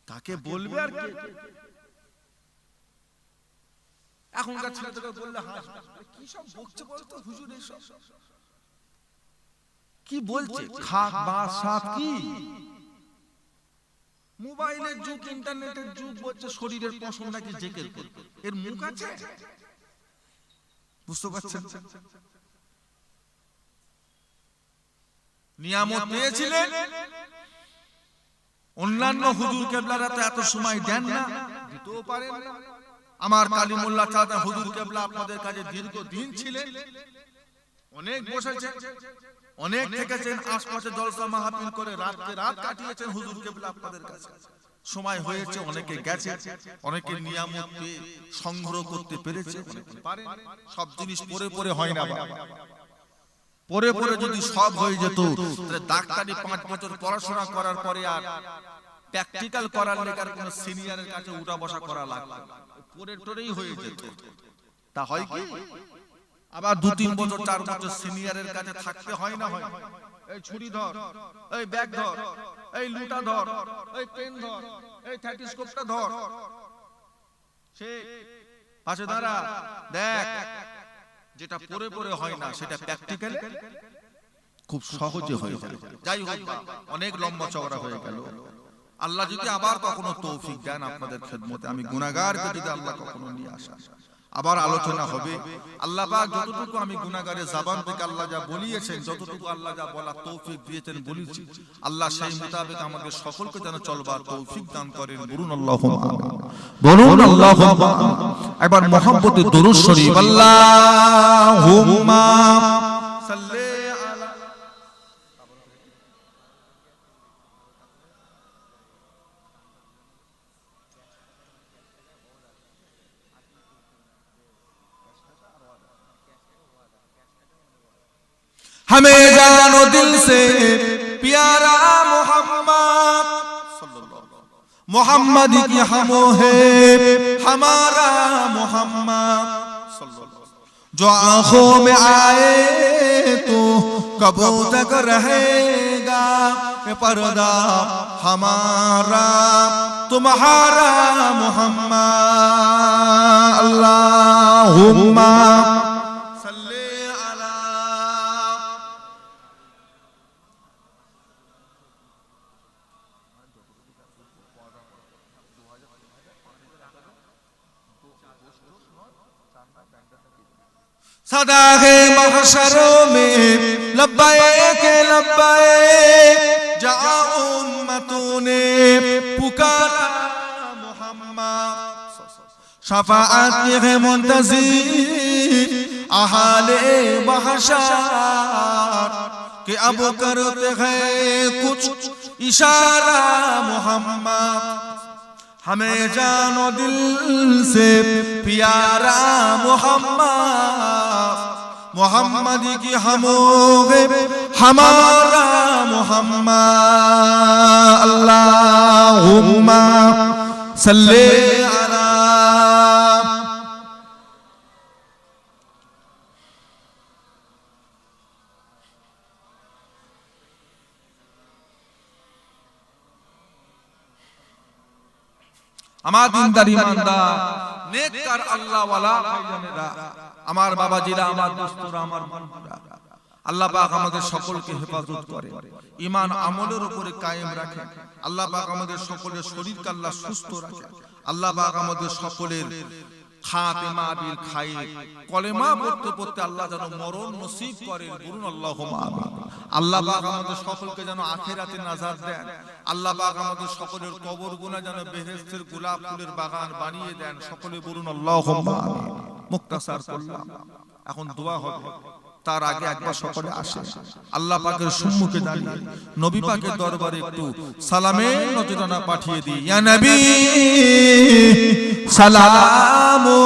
কাকে বলবে আর কে? এখনকার ছেলেদেরকে বললে হাসবে, কি সব বকছে বলতো হুজুর, এসব কি বলছে? খাক বা সাত কি? মোবাইলের যুগ, ইন্টারনেটের যুগ, বলছে শরীরের পশম নাকি জিকির করবে। এর মুখ আছে? বুঝতে পারছেন? নিয়ামত পেয়েছিলেন, অন্যান্য হুজুর কেবলারা তো এত সময় দেন না, দিতেও পারেন না। আমার কালিমুল্লাহ চাচা হুজুর কেবলা আপনাদের কাছে দীর্ঘদিন ছিলেন, অনেক বসেছেন, অনেক থেকেছেন, আশপাশে জলসা মাহফিল করে রাত কাটিয়েছেন হুজুর কেবলা আপনাদের কাছে। সময় হয়েছে, অনেকে গেছে, অনেকে নিয়ামত পেয়ে সংগ্রহ করতে পেরেছে, সব জিনিস পরে পরে হয় না বাবা। পরে পরে যদি সব হয়ে যেত তাহলে ডাক্তারি 5 বছর পড়াশোনা করার পরে আর প্র্যাকটিক্যাল করার লেগার কোন সিনিয়রের কাছে উঠা বসা করা লাগতো, পরে টরেই হয়ে যেত। তা হয় কি? আবার 2-3 বছর 4 বছর সিনিয়রের কাছে থাকতে হয় না? হয়। এই ছুরি ধর, এই ব্যাগ ধর, এই লুটা ধর, এই পেন ধর, এই স্টেথোস্কোপটা ধর, সে পাশে দাঁড়া, দেখ। যেটা পরে পরে হয় না সেটা প্র্যাকটিক্যাল খুব সহজে হয়ে যায়। যাই হোক, অনেক লম্বা চওড়া হয়ে গেল। আল্লাহ যদি আবার কখনো তৌফিক দেন আপনাদের খেদমতে, আমি গুনাহগারকে যদি আল্লাহ কখনো নিয়ে আসেন, আবার আলোচনা হবে। আল্লাহ পাক যতটুকু আমি গুনাহগারের জবান থেকে আল্লাহ যা বলিয়েছেন, যতটুকু আল্লাহ যা বলার তৌফিক দিয়েছেন বলেছি, আল্লাহ সেই মোতাবেক আমাদের সকলকে যেন চলবার তৌফিক দান করেন। বলুন আল্লাহুম্মা আমিন, বলুন আল্লাহুম্মা আমিন। একবার মুহাম্মদে দরুদ শরীফ, আল্লাহুম্মা সাল্লি আলা। हमें जानो दिल से प्यारा मोहम्मद, मोहम्मद की हमो है हमारा मोहम्मद, जो आंखों में आए तो कब तक रहेगा ये पर्दा हमारा तुम्हारा मोहम्मद। अल्लाहुम्मा सदा है महशरों में लब्बैक लब्बैक, जहाँ उम्मतों ने पुकारा मोहम्मद, शफाअत के मुंतज़िर अहाले महशर के अब करते हैं कुछ इशारा मोहम्मद। हमें जानो दिल से प्यारा मोहम्मद, मोहम्मद की हमोगे हमारा मोहम्मद। अल्लाहुम्मा सल्ले अला। আমার দিনদার ইমানদার নেককার আল্লাহ ওয়ালা ভাইজানেরা, আমার বাবাজিরা, আমার দোস্তরা, আমার বন্ধুরা, আল্লাহ পাক আমাদের সকলকে হেফাজত করে, ঈমান আমলের উপরে কায়েম রাখে। আল্লাহ পাক আমাদের সকলের শরীরকে আল্লাহ সুস্থ রাখে। আল্লাহ পাক আমাদের সকলের খাতেমা বিল খায়র, কলেমা পড়তে পড়তে আল্লাহ যেন মরণ নসিব করেন। বলুন আল্লাহুম্মা আমিন। আল্লাহ পাক আমাদের সকলকে যেন আখিরাতে নাজাত দেন। আল্লাহ পাক আমাদের সকলের কবর গুনাহ যেন বেহেশতের গোলাপ ফুলের বাগান বানিয়ে দেন। সকলে বলুন আল্লাহুম্মা আমিন। মুক্তাসার করলাম, এখন দোয়া হবে। তার আগে একবার সকলে আসে আল্লাহ পাকের সম্মুখে দাঁড়িয়ে নবী পাকের দরবারে একটু সালামের নজরানা পাঠিয়ে দিই। ইয়া নবী সালামু